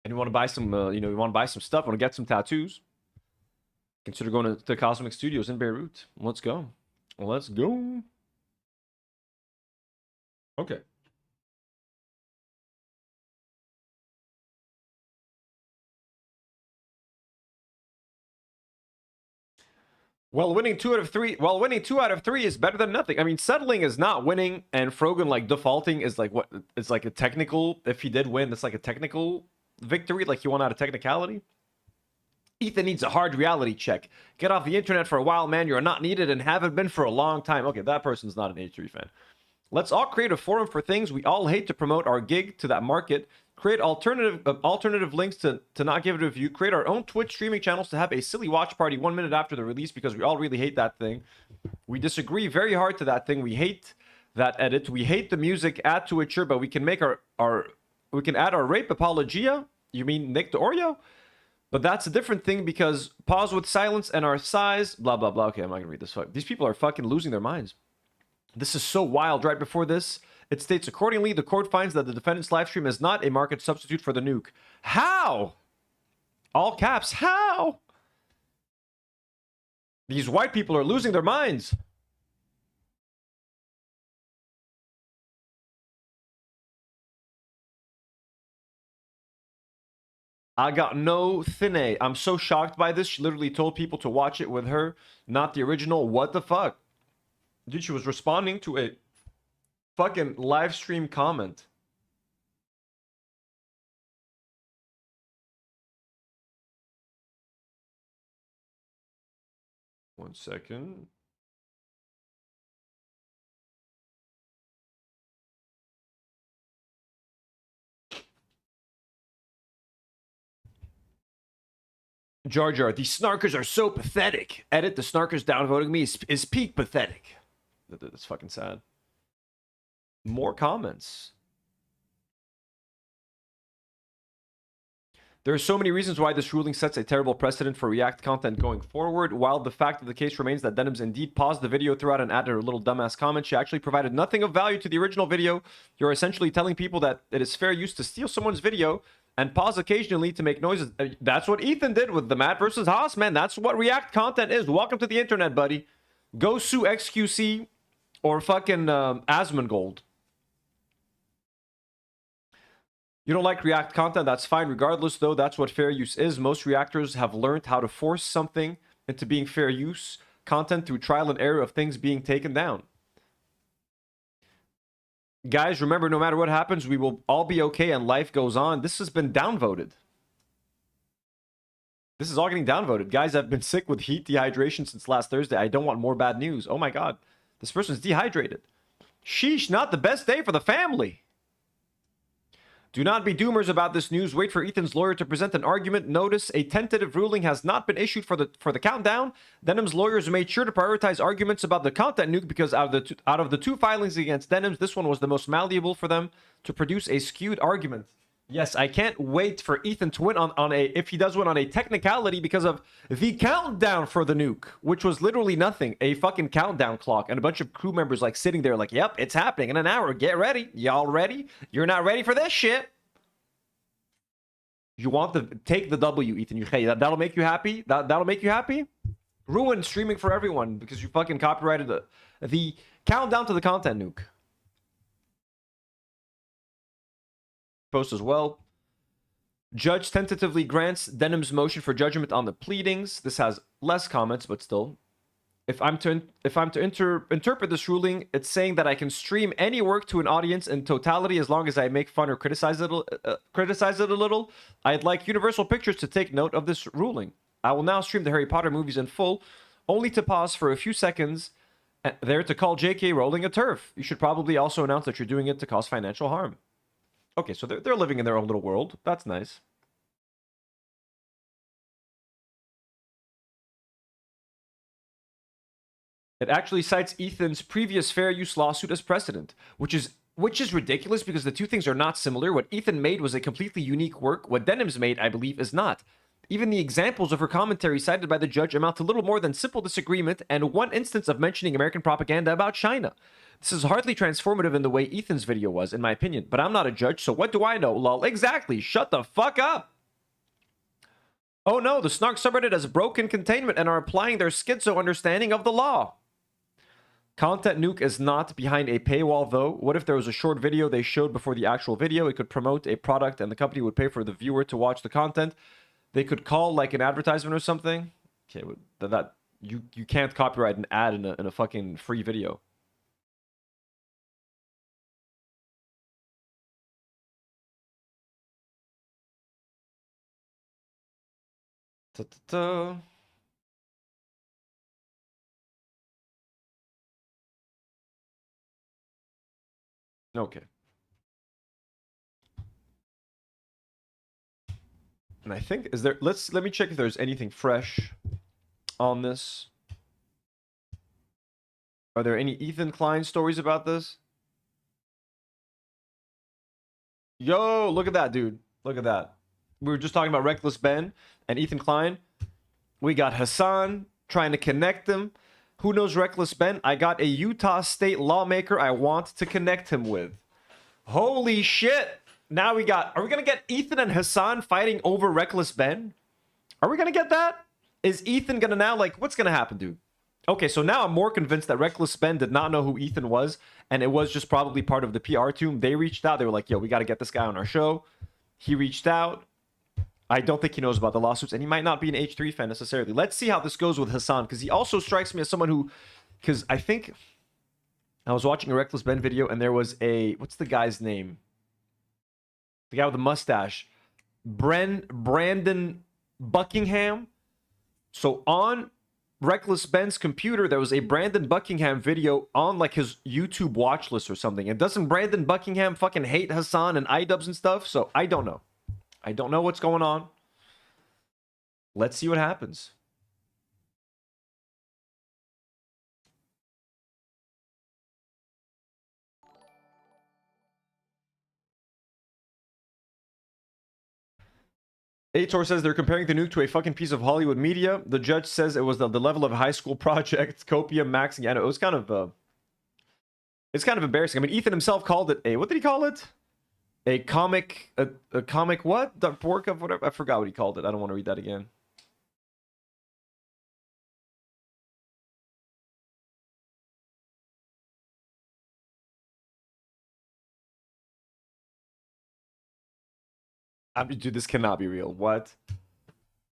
and you want to buy some, you want to buy some stuff, want to get some tattoos, consider going to the Cosmic Studios in Beirut. Let's go. Let's go. Okay. Well, winning 2 out of 3. Well, winning 2 out of 3 is better than nothing. I mean, settling is not winning, and Frogan like defaulting is like what? It's like a technical. If he did win, that's like a technical victory. Like he won out of technicality. Ethan needs a hard reality check. Get off the internet for a while, man. You're not needed and haven't been for a long time. Okay, that person's not an H3 fan. Let's all create a forum for things we all hate to promote our gig to that market. Create alternative links to not give it a view. Create our own Twitch streaming channels to have a silly watch party 1 minute after the release because we all really hate that thing. We disagree very hard to that thing. We hate that edit. We hate the music at Twitcher, but we can make we can add our rape apologia. You mean Nick the Oreo? But that's a different thing because pause with silence and our size. Blah blah blah. Okay, I'm not gonna read this. These people are fucking losing their minds. This is so wild. Right before this, it states, accordingly, the court finds that the defendant's livestream is not a market substitute for the nuke. How? All caps. How? These white people are losing their minds. I got no thin. I'm so shocked by this. She literally told people to watch it with her, not the original. What the fuck? Dude, she was responding to a fucking live stream comment. One second. Jar Jar, these snarkers are so pathetic. Edit, the snarkers downvoting me is peak pathetic. That's fucking sad. More comments. There are so many reasons why this ruling sets a terrible precedent for React content going forward. While the fact of the case remains that Denims indeed paused the video throughout and added her little dumbass comment, she actually provided nothing of value to the original video. You're essentially telling people that it is fair use to steal someone's video and pause occasionally to make noises. That's what Ethan did with the Matt versus Haas, man. That's what React content is. Welcome to the internet, buddy. Go sue XQC or fucking Asmongold. You don't like React content, that's fine. Regardless, though, that's what fair use is. Most reactors have learned how to force something into being fair use content through trial and error of things being taken down. Guys, remember, no matter what happens, we will all be okay and life goes on. This has been downvoted. This is all getting downvoted. Guys, I've been sick with heat dehydration since last Thursday. I don't want more bad news. Oh my god. This person's dehydrated. Sheesh, not the best day for the family. Do not be doomers about this news. Wait for Ethan's lawyer to present an argument. Notice a tentative ruling has not been issued for the countdown. Denim's lawyers made sure to prioritize arguments about the content nuke because out of the two filings against Denims, this one was the most malleable for them to produce a skewed argument. Yes, I can't wait for Ethan to win on a, if he does win on a technicality, because of the countdown for the nuke, which was literally nothing. A fucking countdown clock and a bunch of crew members like sitting there like, yep, it's happening in an hour. Get ready. Y'all ready? You're not ready for this shit. You want to take the W, Ethan. Hey, that'll make you happy? That'll make you happy? Ruin streaming for everyone because you fucking copyrighted the countdown to the content nuke. Post as well. Judge tentatively grants Denim's motion for judgment on the pleadings. This has less comments, but still. If I'm to interpret this ruling, it's saying that I can stream any work to an audience in totality as long as I make fun or criticize it a little. I'd like Universal Pictures to take note of this ruling. I will now stream the Harry Potter movies in full, only to pause for a few seconds there to call J.K. Rowling a TERF. You should probably also announce that you're doing it to cause financial harm. Okay, so they're living in their own little world. That's nice. It actually cites Ethan's previous fair use lawsuit as precedent, which is ridiculous because the two things are not similar. What Ethan made was a completely unique work. What Denim's made, I believe, is not. Even the examples of her commentary cited by the judge amount to little more than simple disagreement and one instance of mentioning American propaganda about China. This is hardly transformative in the way Ethan's video was, in my opinion. But I'm not a judge, so what do I know? Lol. Exactly. Shut the fuck up. Oh no, the Snark subreddit has broken containment and are applying their schizo understanding of the law. Content nuke is not behind a paywall, though. What if there was a short video they showed before the actual video? It could promote a product and the company would pay for the viewer to watch the content. They could call like an advertisement or something. Okay, that you can't copyright an ad in a fucking free video. Okay. And I think let me check if there's anything fresh on this. Are there any Ethan Klein stories about this? Yo, look at that, dude. Look at that. We were just talking about Reckless Ben and Ethan Klein. We got Hassan trying to connect them. Who knows Reckless Ben? I got a Utah State lawmaker I want to connect him with. Holy shit. Now we got... Are we going to get Ethan and Hassan fighting over Reckless Ben? Are we going to get that? Is Ethan going to now... Like, what's going to happen, dude? Okay, so now I'm more convinced that Reckless Ben did not know who Ethan was. And it was just probably part of the PR team. They reached out. They were like, yo, we got to get this guy on our show. He reached out. I don't think he knows about the lawsuits, and he might not be an H3 fan necessarily. Let's see how this goes with Hassan, because he also strikes me as someone who... Because I think... I was watching a Reckless Ben video, and there was a... What's the guy's name? The guy with the mustache. Brandon Buckingham. So on Reckless Ben's computer, there was a Brandon Buckingham video on like his YouTube watch list or something. And doesn't Brandon Buckingham fucking hate Hassan and iDubbbz and stuff? So I don't know. I don't know what's going on. Let's see what happens. Aitor says they're comparing the nuke to a fucking piece of Hollywood media. The judge says it was the level of high school project. Copium, Max, yeah, it was kind of it's kind of embarrassing. I mean, Ethan himself called it a, what did he call it? A comic, a comic what? The work of whatever. I forgot what he called it. I don't want to read that again. Dude, this cannot be real. What?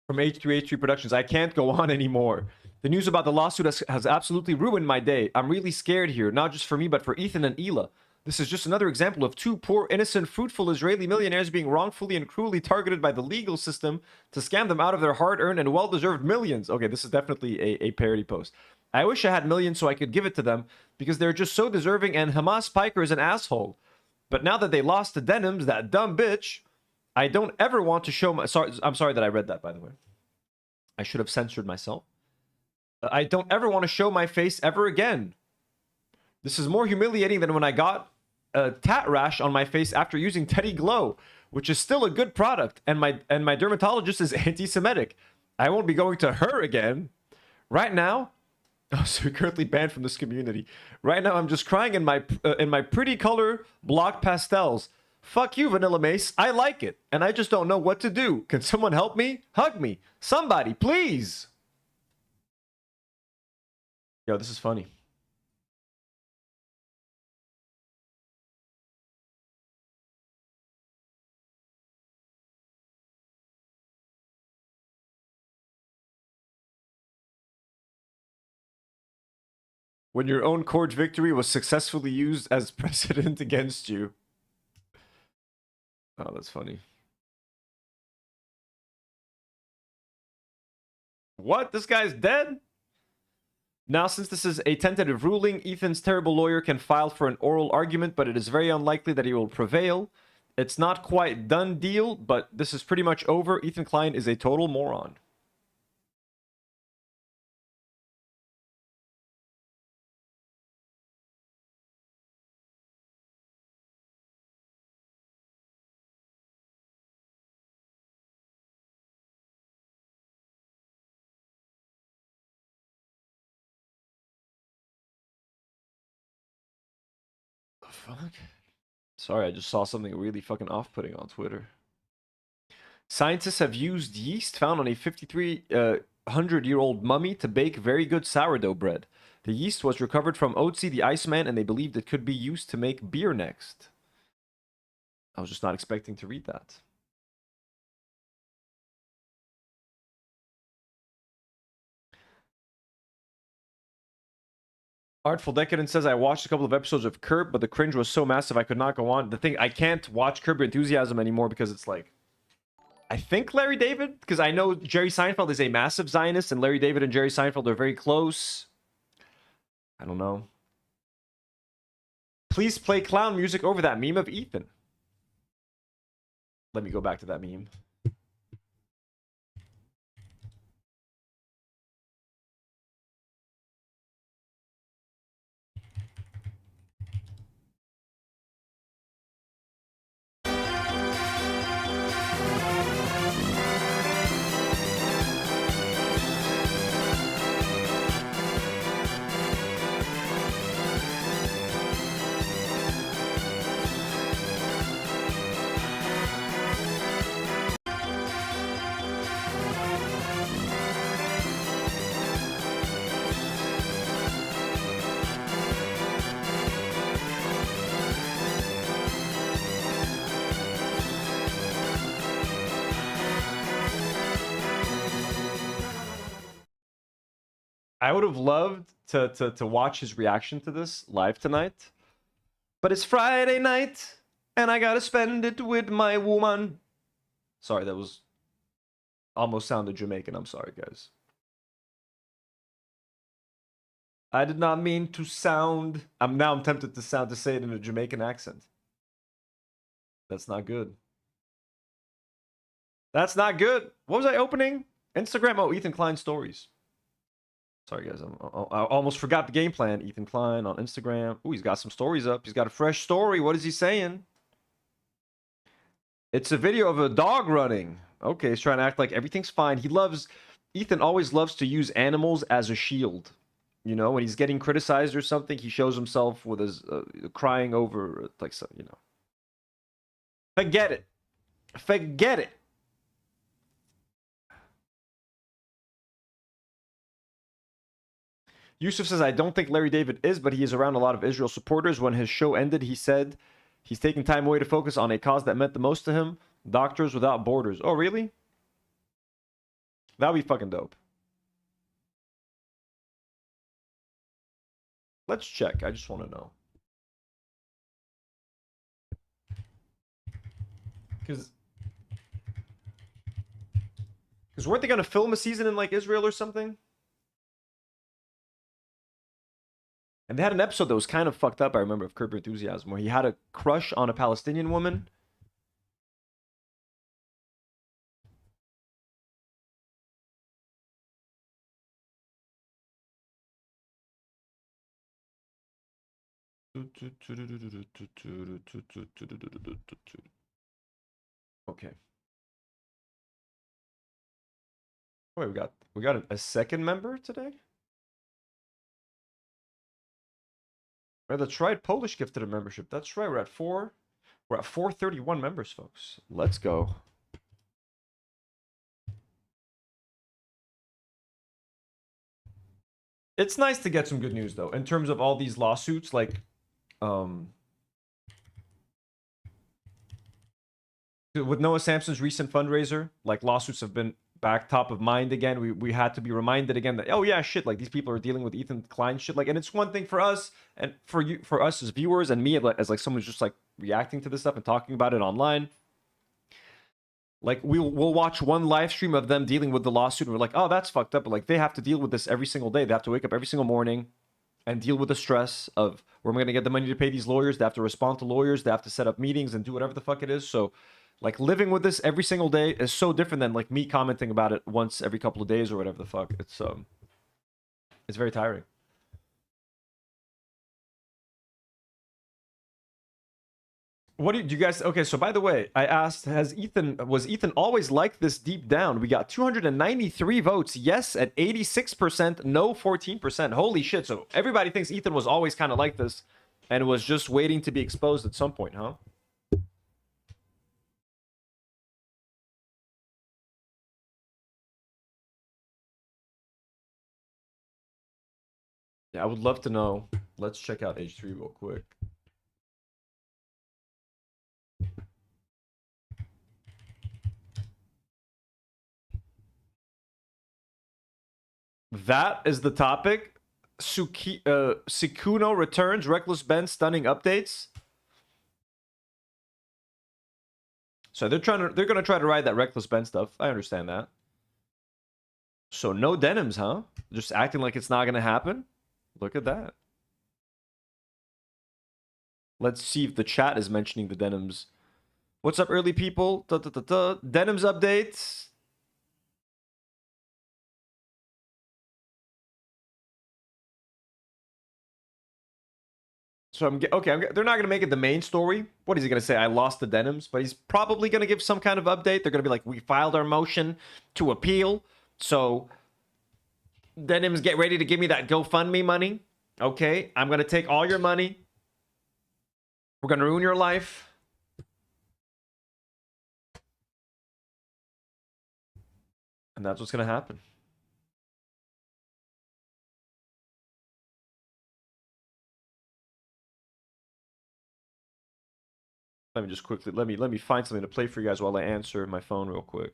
From H3H3 Productions. I can't go on anymore. The news about the lawsuit has absolutely ruined my day. I'm really scared here, not just for me, but for Ethan and Hila. This is just another example of two poor, innocent, fruitful Israeli millionaires being wrongfully and cruelly targeted by the legal system to scam them out of their hard-earned and well-deserved millions. Okay, this is definitely a parody post. I wish I had millions so I could give it to them because they're just so deserving, and Hamas Piker is an asshole. But now that they lost to Denims, that dumb bitch, I don't ever want to show my... I'm sorry that I read that, by the way. I should have censored myself. I don't ever want to show my face ever again. This is more humiliating than when I got a tat rash on my face after using Teddy Glow, which is still a good product, and my dermatologist is anti-Semitic. I won't be going to her again. Right now, oh, so you're currently banned from this community. Right now, I'm just crying in my pretty color block pastels. Fuck you, Vanilla Mace. I like it, and I just don't know what to do. Can someone help me? Hug me. Somebody, please. Yo, this is funny. When your own court victory was successfully used as precedent against you. Oh, that's funny. What? This guy's dead? Now, since this is a tentative ruling, Ethan's terrible lawyer can file for an oral argument, but it is very unlikely that he will prevail. It's not quite done deal, but this is pretty much over. Ethan Klein is a total moron. Fuck. Sorry, I just saw something really fucking off-putting on Twitter. Scientists have used yeast found on a 5,300-year-old mummy to bake very good sourdough bread. The yeast was recovered from Otzi the Iceman, and they believed it could be used to make beer next. I was just not expecting to read that. Artful Decadent says, I watched a couple of episodes of Curb, but the cringe was so massive I could not go on. The thing, I can't watch Curb Your Enthusiasm anymore because it's like... I think Larry David, because I know Jerry Seinfeld is a massive Zionist, and Larry David and Jerry Seinfeld are very close. I don't know. Please play clown music over that meme of Ethan. Let me go back to that meme. I would have loved to watch his reaction to this live tonight. But it's Friday night, and I gotta spend it with my woman. Sorry, that was almost sounded Jamaican. I'm sorry, guys. I did not mean to sound... I'm tempted to say it in a Jamaican accent. That's not good. That's not good. What was I opening? Instagram. Oh, Ethan Klein stories. Sorry, guys. I almost forgot the game plan. Ethan Klein on Instagram. Ooh, he's got some stories up. He's got a fresh story. What is he saying? It's a video of a dog running. Okay, he's trying to act like everything's fine. Ethan always loves to use animals as a shield. You know, when he's getting criticized or something, he shows himself with his crying over, like, so, you know. Forget it. Forget it. Yusuf says, I don't think Larry David is, but he is around a lot of Israel supporters. When his show ended, he said he's taking time away to focus on a cause that meant the most to him. Doctors Without Borders. Oh, really? That would be fucking dope. Let's check. I just want to know. Because weren't they going to film a season in, like, Israel or something? And they had an episode that was kind of fucked up, I remember, of Curb Your Enthusiasm, where he had a crush on a Palestinian woman. Okay. Wait, we got a second member today? Right, that's right. Polish gifted a membership. That's right. We're at 431 members, folks. Let's go. It's nice to get some good news though, in terms of all these lawsuits, like with Noah Sampson's recent fundraiser, like lawsuits have been back top of mind again. We had to be reminded again that, oh yeah, shit, like these people are dealing with Ethan Klein shit. Like, and it's one thing for us and for us as viewers and me as like someone who's just like reacting to this stuff and talking about it online. Like we'll watch one live stream of them dealing with the lawsuit and we're like, oh, that's fucked up. But like they have to deal with this every single day. They have to wake up every single morning and deal with the stress of where am I going to get the money to pay these lawyers? They have to respond to lawyers. They have to set up meetings and do whatever the fuck it is. So like living with this every single day is so different than like me commenting about it once every couple of days or whatever the fuck. It's very tiring. What do you guys? Okay, so by the way, I asked, was Ethan always like this deep down? We got 293 votes, yes at 86%, no 14%. Holy shit! So everybody thinks Ethan was always kind of like this, and was just waiting to be exposed at some point, huh? Yeah, I would love to know. Let's check out H3 real quick. That is the topic. Sikuno returns. Reckless Ben stunning updates. So they're gonna try to ride that Reckless Ben stuff. I understand that. So no denims, huh? Just acting like it's not gonna happen. Look at that. Let's see if the chat is mentioning the denims. What's up, early people? Denims updates. So they're not going to make it the main story. What is he going to say? I lost the denims, but he's probably going to give some kind of update. They're going to be like, we filed our motion to appeal. So denims, get ready to give me that GoFundMe money. Okay, I'm going to take all your money. We're going to ruin your life. And that's what's going to happen. Let me just quickly let me find something to play for you guys while I answer my phone real quick.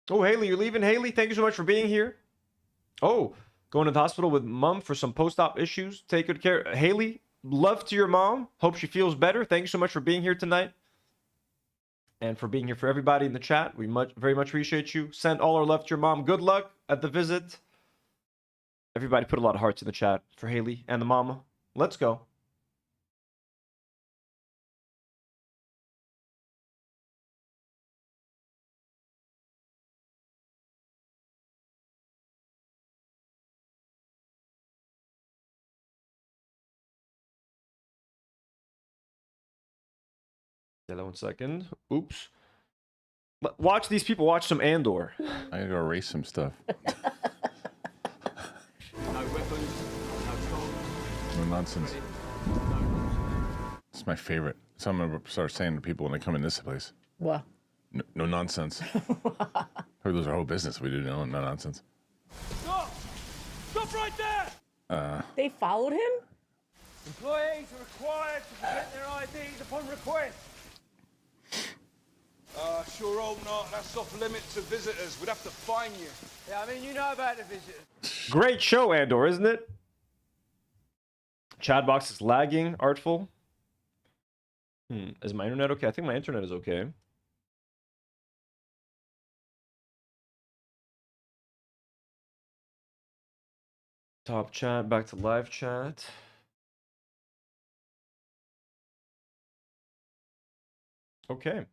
Oh, Haley, you're leaving, Haley? Thank you so much for being here. Oh, going to the hospital with mom for some post-op issues. Take good care. Haley, love to your mom. Hope she feels better. Thank you so much for being here tonight. And for being here for everybody in the chat. We very much appreciate you. Send all our love to your mom. Good luck at the visit. Everybody put a lot of hearts in the chat for Haley and the mama. Let's go. Hold on 1 second. Oops. Watch these people watch some Andor. I gotta go erase some stuff. No nonsense. It's my favorite. So I'm gonna start saying to people when they come in this place. What? No nonsense. We lose our whole business. We do no nonsense. Stop! Stop right there! They followed him? Employees are required to present their IDs upon request. Sure hope not. That's off limits to visitors. We'd have to fine you. Yeah, I mean, you know about the visitors. Great show, Andor, isn't it? Chat box is lagging. Artful. Is my internet okay? I think my internet is okay. Top chat, back to live chat. Okay.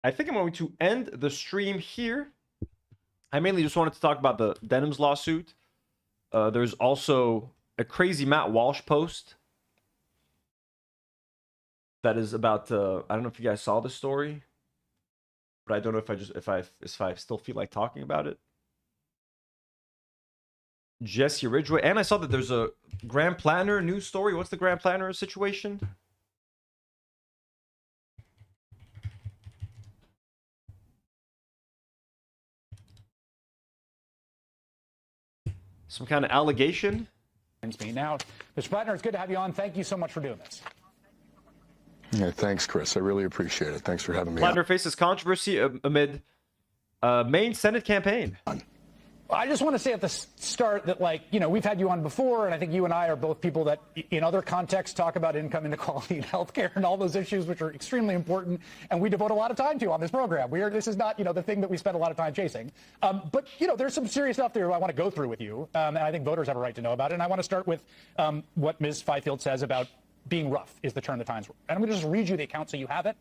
I think I'm going to end the stream here. I mainly just wanted to talk about the Denims lawsuit. There's also a crazy Matt Walsh post that is about. I don't know if you guys saw the story, but I don't know if I still feel like talking about it. Jesse Ridgway, and I saw that there's a Grand Platner news story. What's the Grand Platner situation? Some kind of allegation. Now, Mr. Platner, it's good to have you on. Thank you so much for doing this. Yeah, thanks, Chris. I really appreciate it. Thanks for having me. Platner faces controversy amid Maine Senate campaign. I just want to say at the start that, like, you know, we've had you on before, and I think you and I are both people that in other contexts talk about income inequality and healthcare and all those issues, which are extremely important, and we devote a lot of time to on this program. This is not, you know, the thing that we spend a lot of time chasing. But, you know, there's some serious stuff there I want to go through with you, and I think voters have a right to know about it. And I want to start with what Ms. Fifield says about being rough is the term the Times. And I'm going to just read you the account so you have it.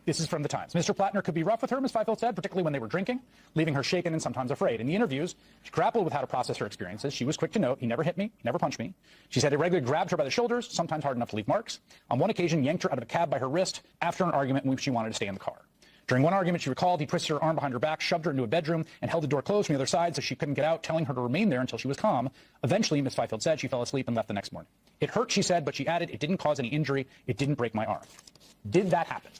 This is from the Times. Mr. Platner could be rough with her, Ms. Fifield said, particularly when they were drinking, leaving her shaken and sometimes afraid. In the interviews, she grappled with how to process her experiences. She was quick to note he never hit me, he never punched me. She said he regularly grabbed her by the shoulders, sometimes hard enough to leave marks. On one occasion, yanked her out of a cab by her wrist after an argument in which she wanted to stay in the car. During one argument, she recalled he twisted her arm behind her back, shoved her into a bedroom, and held the door closed from the other side so she couldn't get out, telling her to remain there until she was calm. Eventually, Ms. Fifield said she fell asleep and left the next morning. It hurt, she said, but she added it didn't cause any injury. It didn't break my arm. Did that happen?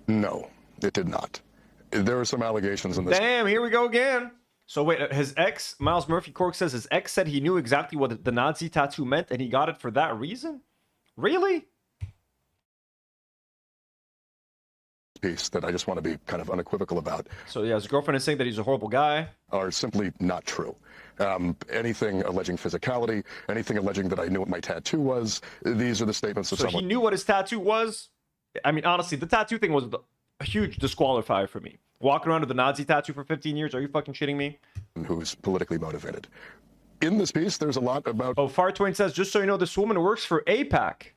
No, it did not. There are some allegations in this. Damn, here we go again. So wait, his ex, Miles Murphy Cork says his ex said he knew exactly what the Nazi tattoo meant and he got it for that reason? Really? Piece that I just want to be kind of unequivocal about. So yeah, his girlfriend is saying that he's a horrible guy. Are simply not true. Anything alleging physicality, anything alleging that I knew what my tattoo was, these are the statements of so someone. He knew what his tattoo was? I mean, honestly, the tattoo thing was a huge disqualifier for me. Walking around with the Nazi tattoo for 15 years, are you fucking shitting me? Who's politically motivated. In this piece, there's a lot about... Oh, Fartwain says, just so you know, this woman works for APAC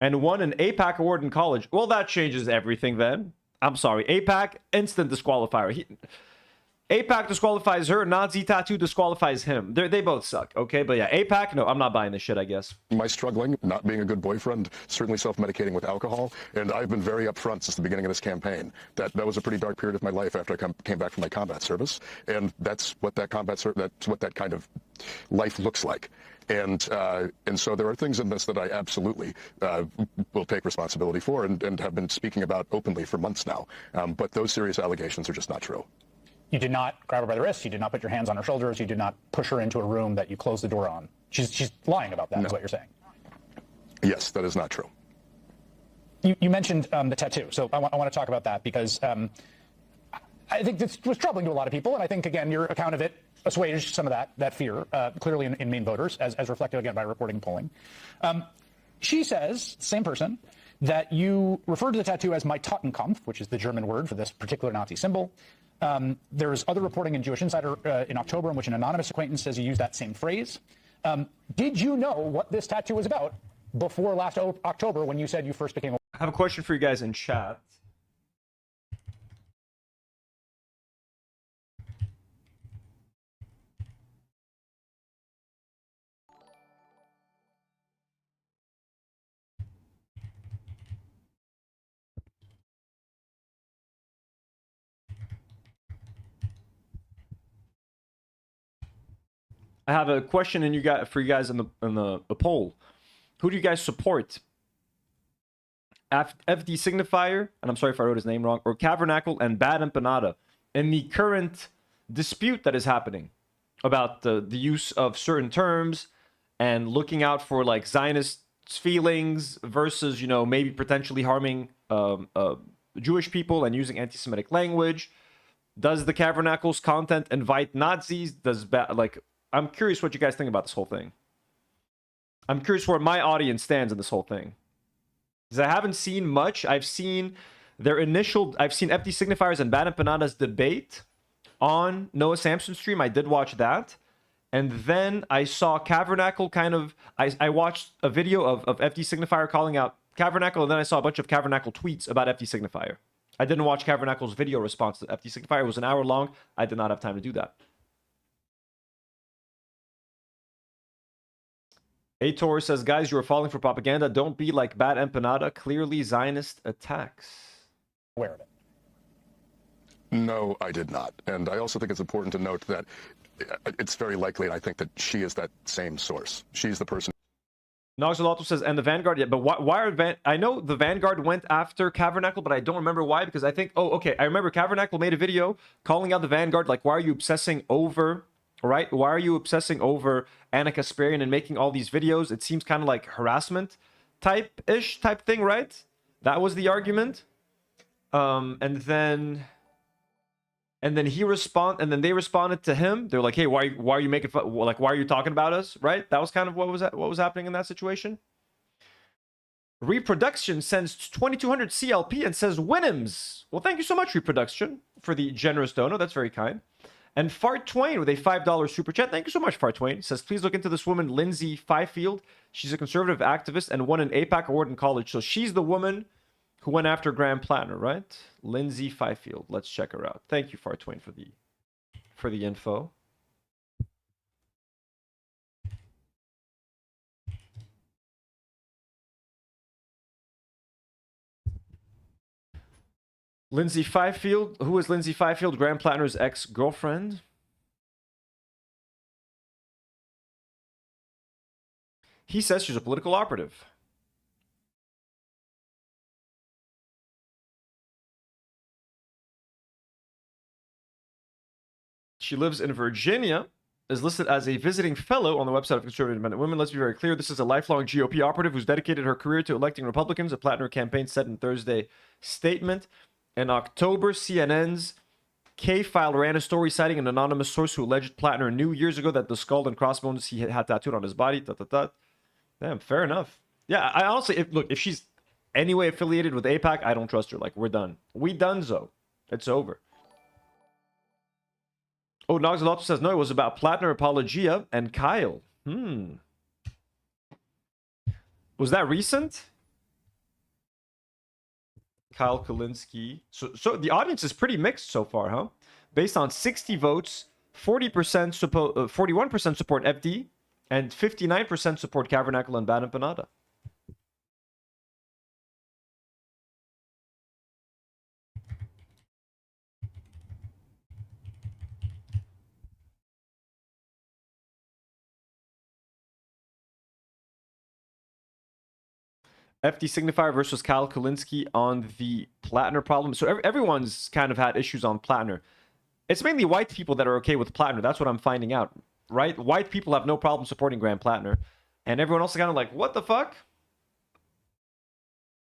and won an APAC award in college. Well, that changes everything then. I'm sorry. APAC, instant disqualifier. APAC disqualifies her. Nazi tattoo disqualifies him. They both suck, okay? But yeah, APAC, no, I'm not buying this shit, I guess. My struggling, not being a good boyfriend, certainly self-medicating with alcohol, and I've been very upfront since the beginning of this campaign that was a pretty dark period of my life after I came back from my combat service, and that's what that kind of life looks like. And so there are things in this that I absolutely will take responsibility for and have been speaking about openly for months now. But those serious allegations are just not true. You did not grab her by the wrist. You did not put your hands on her shoulders. You did not push her into a room that you closed the door on. She's lying about that, is what you're saying. Yes, that is not true. You mentioned the tattoo. So I want to talk about that because I think this was troubling to a lot of people. And I think, again, your account of it assuaged some of that fear, clearly in Maine voters, as reflected, again, by reporting and polling. She says, same person, that you referred to the tattoo as my Totenkampf, which is the German word for this particular Nazi symbol. There's other reporting in Jewish Insider in October in which an anonymous acquaintance says you used that same phrase. Did you know what this tattoo was about before last October when you said you first became... I have a question for you guys in chat. I have a question for you guys in the poll. Who do you guys support? FD Signifier, and I'm sorry if I wrote his name wrong, or Kavernacle and Bad Empanada in the current dispute that is happening about the use of certain terms and looking out for like Zionist feelings versus, you know, maybe potentially harming Jewish people and using anti-Semitic language. Does the Kavernacle's content invite Nazis? I'm curious what you guys think about this whole thing. I'm curious where my audience stands in this whole thing. Because I haven't seen much. I've seen FD Signifiers and Bad Empanada's debate on Noah Samson's stream. I did watch that. And then I saw Kavernacle I watched a video of FD Signifier calling out Kavernacle, and then I saw a bunch of Kavernacle tweets about FD Signifier. I didn't watch Kavernacle's video response to FD Signifier. It was an hour long. I did not have time to do that. Ator says, guys, you are falling for propaganda. Don't be like bad empanada. Clearly Zionist attacks. Aware of it. No, I did not. And I also think it's important to note that it's very likely, and I think that she is that same source. She's the person. Noxalato says, and the Vanguard, yeah, but why are I know the Vanguard went after Kavernacle, but I don't remember why, because I think, oh, okay, I remember Kavernacle made a video calling out the Vanguard, like, why are you obsessing over, right? Why are you obsessing over Anna Kasparian and making all these videos? It seems kind of like harassment type thing, right? That was the argument. And then they responded to him. They're like, hey, why are you making fun? Like, why are you talking about us? Right? That was kind of what was happening in that situation. Reproduction sends 2200 CLP and says Denims. Well, thank you so much, Reproduction, for the generous dono. That's very kind. And Fart Twain with a $5 super chat. Thank you so much, Fart Twain. Says, please look into this woman, Lindsay Fifield. She's a conservative activist and won an APAC award in college. So she's the woman who went after Graham Platner, right? Lindsay Fifield. Let's check her out. Thank you, Fart Twain, for the info. Lindsay Fifield. Who is Lindsay Fifield? Graham Platner's ex-girlfriend. He says she's a political operative. She lives in Virginia, is listed as a visiting fellow on the website of Conservative Independent Women. Let's be very clear. This is a lifelong GOP operative who's dedicated her career to electing Republicans, a Platner campaign said in Thursday statement. In October, CNN's K-File ran a story citing an anonymous source who alleged Platner knew years ago that the skull and crossbones he had tattooed on his body. Damn, fair enough. Yeah, I honestly, if she's anyway affiliated with APAC, I don't trust her. Like, we're done. We donezo. It's over. Oh, Noxalato says, no, it was about Platner, Apologia, and Kyle. Was that recent? Kyle Kulinski. So the audience is pretty mixed so far, huh? Based on 60 votes, 41% support FD, and 59% support Kavernacle and Bad Empanada. FD Signifier versus Kyle Kulinski on the Platner problem. So everyone's kind of had issues on Platner. It's mainly white people that are okay with Platner. That's what I'm finding out, right? White people have no problem supporting Graham Platner. And everyone else is kind of like, what the fuck?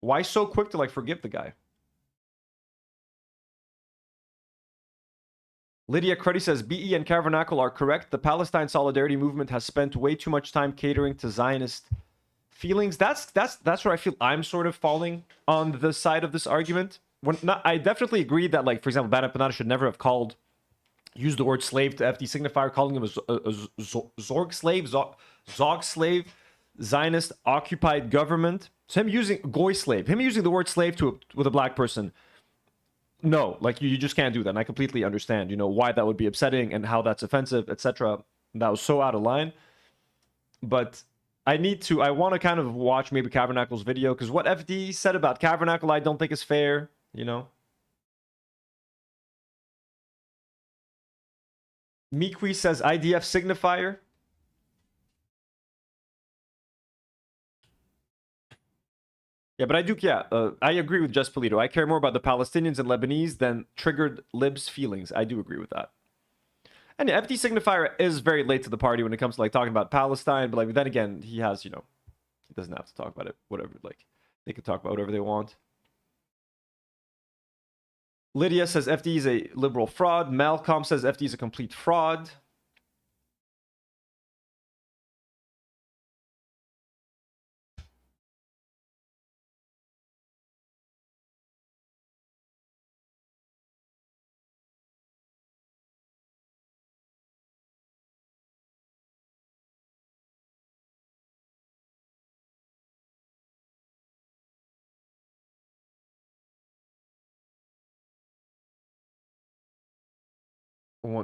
Why so quick to, like, forgive the guy? Lydia Cruddy says, BE and Kavernacle are correct. The Palestine Solidarity Movement has spent way too much time catering to Zionist feelings. That's where I feel I'm sort of falling on the side of this argument. I definitely agree that, like, for example, Bad Empanada should never have used the word slave to FD Signifier, calling him a Zorg slave, Zog slave, Zionist occupied government. So him using Goy slave, him using the word slave with a black person. No, like, you just can't do that. And I completely understand, why that would be upsetting and how that's offensive, etc. That was so out of line. But I want to kind of watch maybe Kavernacle's video, because what FD said about Kavernacle I don't think is fair, Miqui says IDF signifier. Yeah, but I agree with Just Polito. I care more about the Palestinians and Lebanese than triggered libs' feelings. I do agree with that. And yeah, FD signifier is very late to the party when it comes to, like, talking about Palestine, but, like, then again, he has, he doesn't have to talk about it, whatever, like, they can talk about whatever they want. Lydia says FD is a liberal fraud. Malcolm says FD is a complete fraud.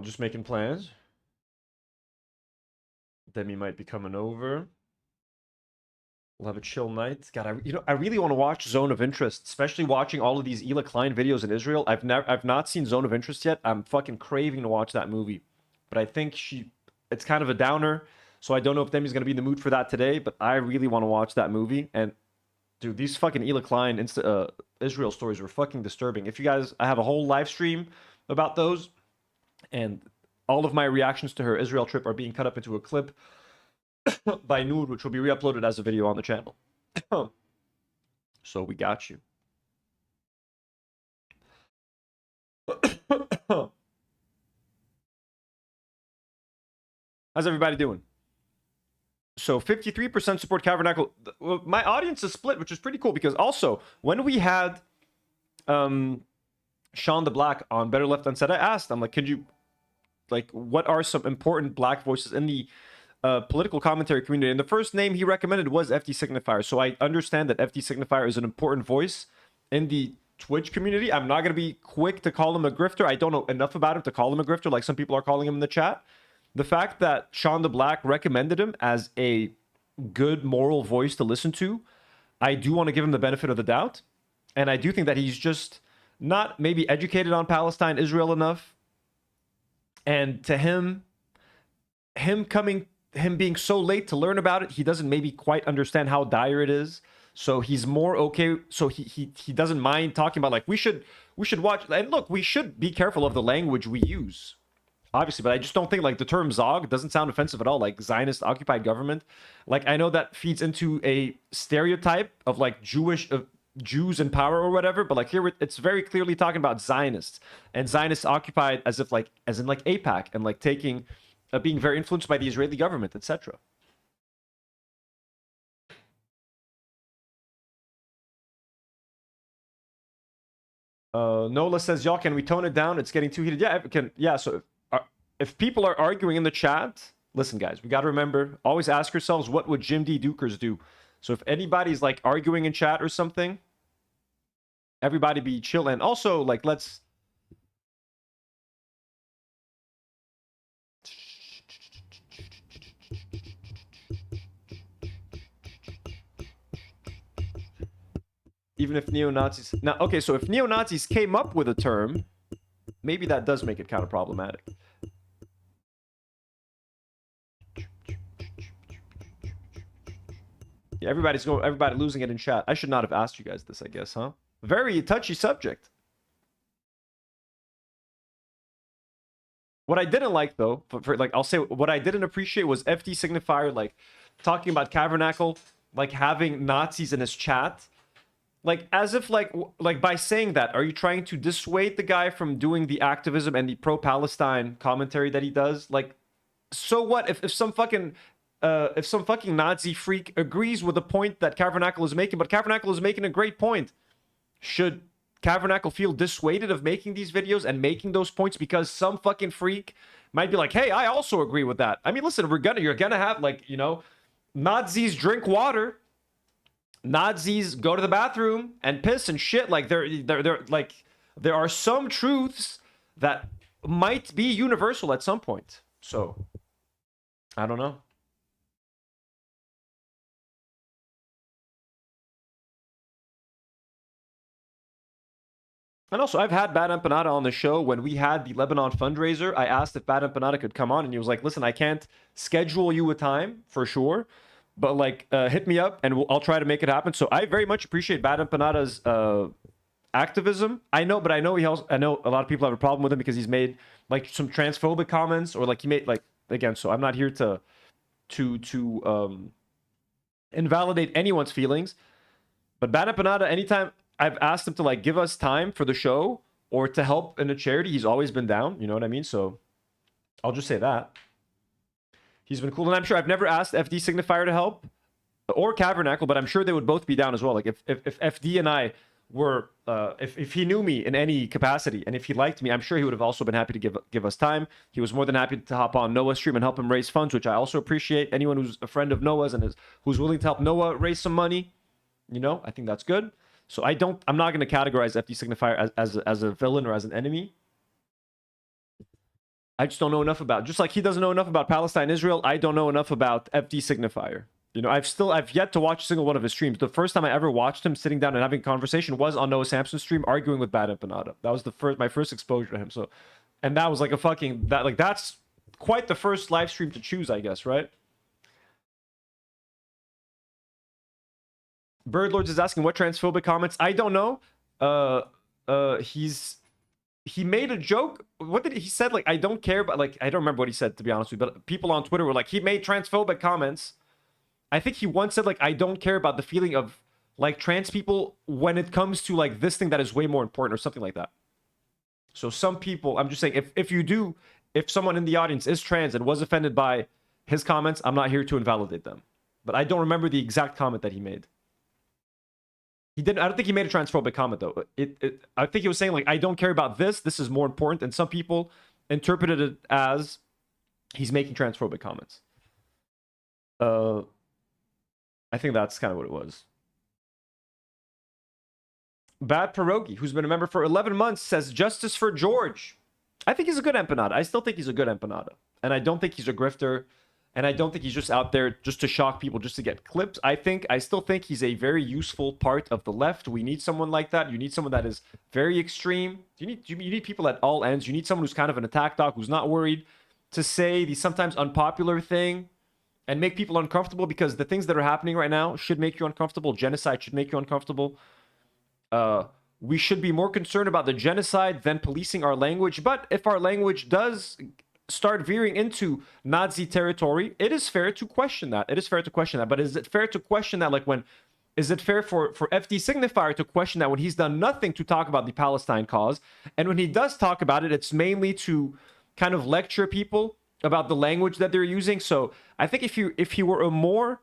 Just making plans. Demi might be coming over. We'll have a chill night. God, I really want to watch Zone of Interest, especially watching all of these Ela Klein videos in Israel. I've not seen Zone of Interest yet. I'm fucking craving to watch that movie, but I think it's kind of a downer, so I don't know if Demi's gonna be in the mood for that today. But I really want to watch that movie. And dude, these fucking Ela Klein Israel stories were fucking disturbing. If you guys, I have a whole live stream about those, and all of my reactions to her Israel trip are being cut up into a clip by Nour, which will be re-uploaded as a video on the channel. So we got you. How's everybody doing? So 53% support Kavernacle. My audience is split, which is pretty cool, because also when we had Sean the Black on Better Left Unsaid, I asked, I'm like, could you, like, what are some important black voices in the political commentary community? And the first name he recommended was FD Signifier. So I understand that FD Signifier is an important voice in the Twitch community. I'm not going to be quick to call him a grifter. I don't know enough about him to call him a grifter, like some people are calling him in the chat. The fact that Sean the Black recommended him as a good moral voice to listen to, I do want to give him the benefit of the doubt. And I do think that he's just not maybe educated on Palestine, Israel enough. And to him being so late to learn about it, he doesn't maybe quite understand how dire it is. So he's more okay. So he doesn't mind talking about, like, we should watch. And look, we should be careful of the language we use, obviously, but I just don't think, like, the term Zog doesn't sound offensive at all, like Zionist occupied government. Like, I know that feeds into a stereotype of, like, Jews in power or whatever, but, like, here it's very clearly talking about Zionists, and Zionists occupied as in like AIPAC, and, like, taking being very influenced by the Israeli government, etc. Nola says, y'all, can we tone it down? It's getting too heated. Yeah, yeah. So if people are arguing in the chat, listen, guys, we got to remember, always ask yourselves, what would Jim D. Dukers do? So if anybody's, like, arguing in chat or something, everybody be chill. And also, like, let's... Even if neo-Nazis... Now, okay, so if neo-Nazis came up with a term, maybe that does make it kind of problematic. Yeah, everybody losing it in chat. I should not have asked you guys this, I guess, huh? Very touchy subject. What I didn't like, though, like, I'll say what I didn't appreciate was FD Signifier, like, talking about Kavernacle, like, having Nazis in his chat. Like, as if, like by saying that, are you trying to dissuade the guy from doing the activism and the pro-Palestine commentary that he does? Like, so what if some fucking Nazi freak agrees with the point that Kavernacle is making, but Kavernacle is making a great point? Should Kavernacle feel dissuaded of making these videos and making those points because some fucking freak might be like, hey, I also agree with that? I mean, listen, you're gonna have, like, you know, Nazis drink water. Nazis go to the bathroom and piss and shit. Like, there are some truths that might be universal at some point. So, I don't know. And also, I've had Bad Empanada on the show. When we had the Lebanon fundraiser, I asked if Bad Empanada could come on, and he was like, listen, I can't schedule you a time for sure, but, like, hit me up and I'll try to make it happen. So I very much appreciate Bad Empanada's activism. I know a lot of people have a problem with him because he's made, like, some transphobic comments, or, like, he made, like, again, so I'm not here to invalidate anyone's feelings, but Bad Empanada, anytime I've asked him to, like, give us time for the show or to help in a charity, he's always been down, you know what I mean? So I'll just say that. He's been cool, and I'm sure I've never asked FD Signifier to help, or Kavernacle, but I'm sure they would both be down as well. Like, if FD and I were, if he knew me in any capacity, and if he liked me, I'm sure he would have also been happy to give us time. He was more than happy to hop on Noah's stream and help him raise funds, which I also appreciate. Anyone who's a friend of Noah's and who's willing to help Noah raise some money, you know, I think that's good. So I'm not going to categorize FD Signifier as a villain or as an enemy. I just don't know enough about. Just like he doesn't know enough about Palestine, Israel, I don't know enough about FD Signifier. You know, I've yet to watch a single one of his streams. The first time I ever watched him sitting down and having a conversation was on Noah Samson's stream arguing with Bad Empanada. That was my first exposure to him. So, and that was like that's quite the first live stream to choose, I guess, right? Birdlords is asking what transphobic comments. I don't know. He made a joke. What did he said? Like, I don't care, but like, I don't remember what he said, to be honest with you. But people on Twitter were like, he made transphobic comments. I think he once said, like, I don't care about the feeling of like trans people when it comes to like this thing that is way more important or something like that. So some people, I'm just saying, if someone in the audience is trans and was offended by his comments, I'm not here to invalidate them. But I don't remember the exact comment that he made. He didn't. I don't think he made a transphobic comment though. I think he was saying like, I don't care about this. This is more important. And some people interpreted it as he's making transphobic comments. I think that's kind of what it was. Bad Pierogi, who's been a member for 11 months, says justice for George. I think he's a good empanada. I still think he's a good empanada. And I don't think he's a grifter. And I don't think he's just out there just to shock people, just to get clips. I still think he's a very useful part of the left. We need someone like that. You need someone that is very extreme. You need people at all ends. You need someone who's kind of an attack dog, who's not worried to say the sometimes unpopular thing and make people uncomfortable, because the things that are happening right now should make you uncomfortable. Genocide should make you uncomfortable. We should be more concerned about the genocide than policing our language. But if our language does start veering into Nazi territory, it is fair to question that. It is fair to question that. But is it fair to question that, like, when is it fair for FD Signifier to question that when he's done nothing to talk about the Palestine cause, and when he does talk about it, it's mainly to kind of lecture people about the language that they're using? So I think if you were a more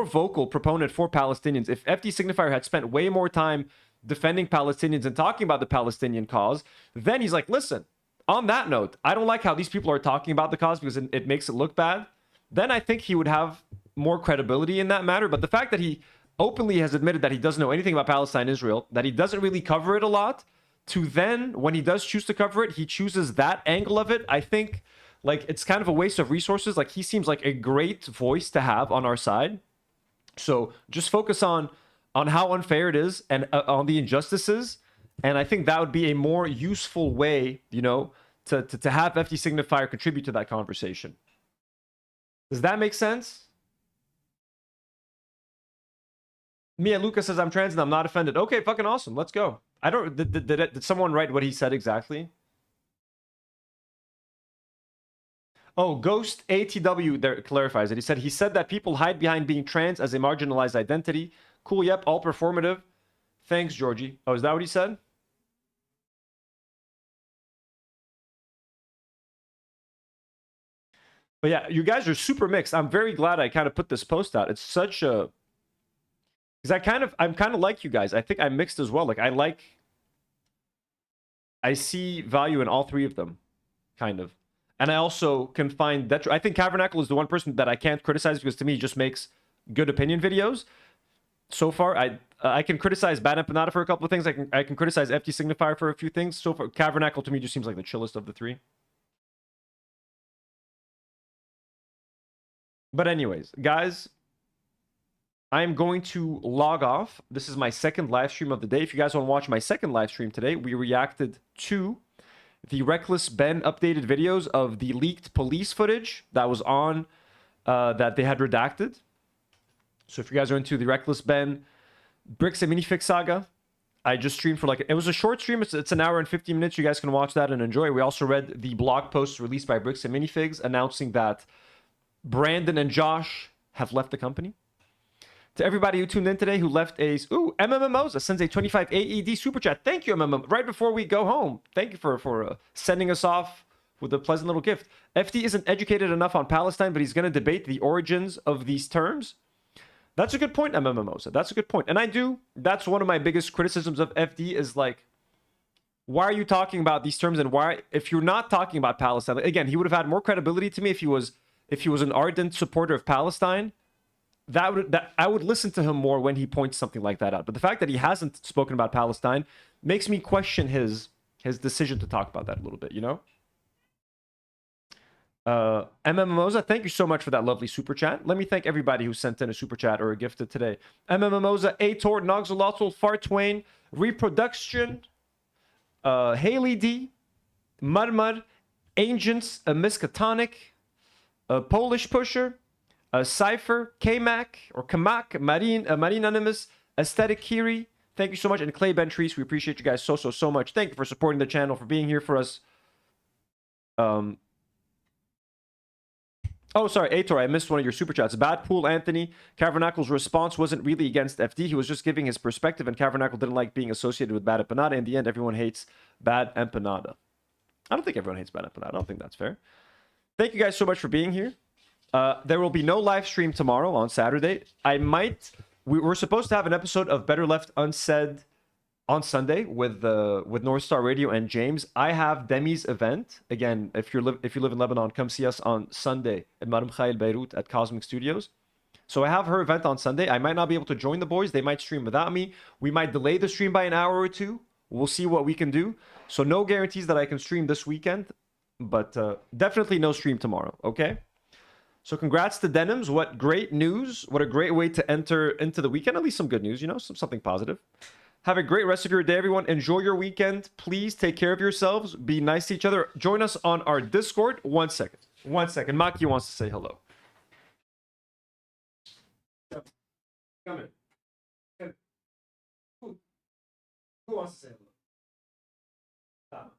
vocal proponent for Palestinians, if FD Signifier had spent way more time defending Palestinians and talking about the Palestinian cause, then he's like, listen, on that note, I don't like how these people are talking about the cause because it makes it look bad. Then I think he would have more credibility in that matter. But the fact that he openly has admitted that he doesn't know anything about Palestine, Israel, that he doesn't really cover it a lot, to then, when he does choose to cover it, he chooses that angle of it, I think, like, it's kind of a waste of resources. Like, he seems like a great voice to have on our side. So just focus on how unfair it is and on the injustices. And I think that would be a more useful way, you know, to have FD Signifier contribute to that conversation. Does that make sense? Mia Luca says, I'm trans and I'm not offended. Okay, fucking awesome. Let's go. I don't... Did someone write what he said exactly? Oh, Ghost ATW there clarifies it. He said that people hide behind being trans as a marginalized identity. Cool, yep, all performative. Thanks, Georgie. Oh, is that what he said? But yeah, you guys are super mixed. I'm very glad I kind of put this post out. It's such a... Because I'm kind of like you guys. I think I'm mixed as well. Like, I see value in all three of them, kind of. And I also can find that... I think Kavernacle is the one person that I can't criticize because to me he just makes good opinion videos. So far, I can criticize Bad Empanada for a couple of things. I can criticize FD Signifier for a few things. So far, Kavernacle to me just seems like the chillest of the three. But anyways, guys, I'm going to log off. This is my second live stream of the day. If you guys want to watch my second live stream today, we reacted to the Reckless Ben updated videos of the leaked police footage that was on, that they had redacted. So if you guys are into the Reckless Ben Bricks and Minifix saga, I just streamed for it was a short stream. It's an hour and 15 minutes. You guys can watch that and enjoy. We also read the blog post released by Bricks and Minifigs announcing that Brandon and Josh have left the company. To everybody who tuned in today who left a... Ooh, MMMOza sends a 25 AED super chat. Thank you, MMM. Right before we go home. Thank you for sending us off with a pleasant little gift. FD isn't educated enough on Palestine, but he's going to debate the origins of these terms. That's a good point, MMMoza. That's a good point. And that's one of my biggest criticisms of FD is like, why are you talking about these terms? And why, if you're not talking about Palestine, again, he would have had more credibility to me if he was an ardent supporter of Palestine. I would listen to him more when he points something like that out. But the fact that he hasn't spoken about Palestine makes me question his decision to talk about that a little bit, you know? MMMoza, thank you so much for that lovely super chat. Let me thank everybody who sent in a super chat or a gifted today. MMMoza, Ator, Noxolotl, Fartwain, Reproduction, Haley D, Mudmud, Ancients, Miskatonic, Polish Pusher, Cypher, K-Mac, or Kamak, Marine Animus, Aesthetic Kiri. Thank you so much. And Clay Bentrice, we appreciate you guys so much. Thank you for supporting the channel, for being here for us. Oh, sorry, Ator, I missed one of your super chats. Bad Pool Anthony. Kavernacle's response wasn't really against FD. He was just giving his perspective, and Kavernacle didn't like being associated with Bad Empanada. In the end, everyone hates Bad Empanada. I don't think everyone hates Bad Empanada. I don't think that's fair. Thank you guys so much for being here. There will be no live stream tomorrow on Saturday. We're supposed to have an episode of Better Left Unsaid on Sunday with North Star Radio and James. I have Demi's event. Again, if you live in Lebanon, come see us on Sunday at Madam Khail Beirut at Cosmic Studios. So I have her event on Sunday. I might not be able to join the boys. They might stream without me. We might delay the stream by an hour or two. We'll see what we can do. So no guarantees that I can stream this weekend, but definitely no stream tomorrow, okay? So congrats to Denims. What great news. What a great way to enter into the weekend. At least some good news, you know, something positive. Have a great rest of your day, everyone. Enjoy your weekend. Please take care of yours. Be nice to each other. Join us on our Discord. 1 second. 1 second. Maki wants to say hello. Come in. Who wants to say hello?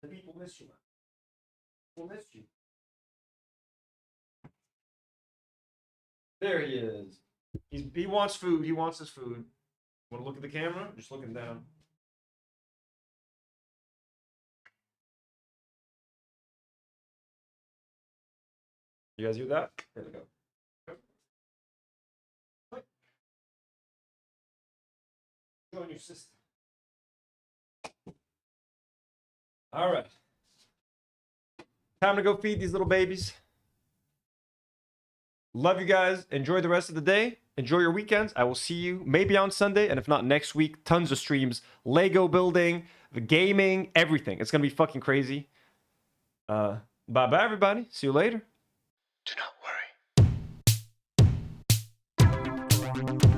The people miss you, man. People miss you. There he is. He wants food. He wants his food. Want to look at the camera? Just looking down. You guys hear that? There we go. Join your system. All right. Time to go feed these little babies. Love you guys. Enjoy the rest of the day. Enjoy your weekends. I will see you maybe on Sunday, and if not next week, tons of streams. Lego building, the gaming, everything. It's going to be fucking crazy. Bye-bye, everybody. See you later. Do not worry.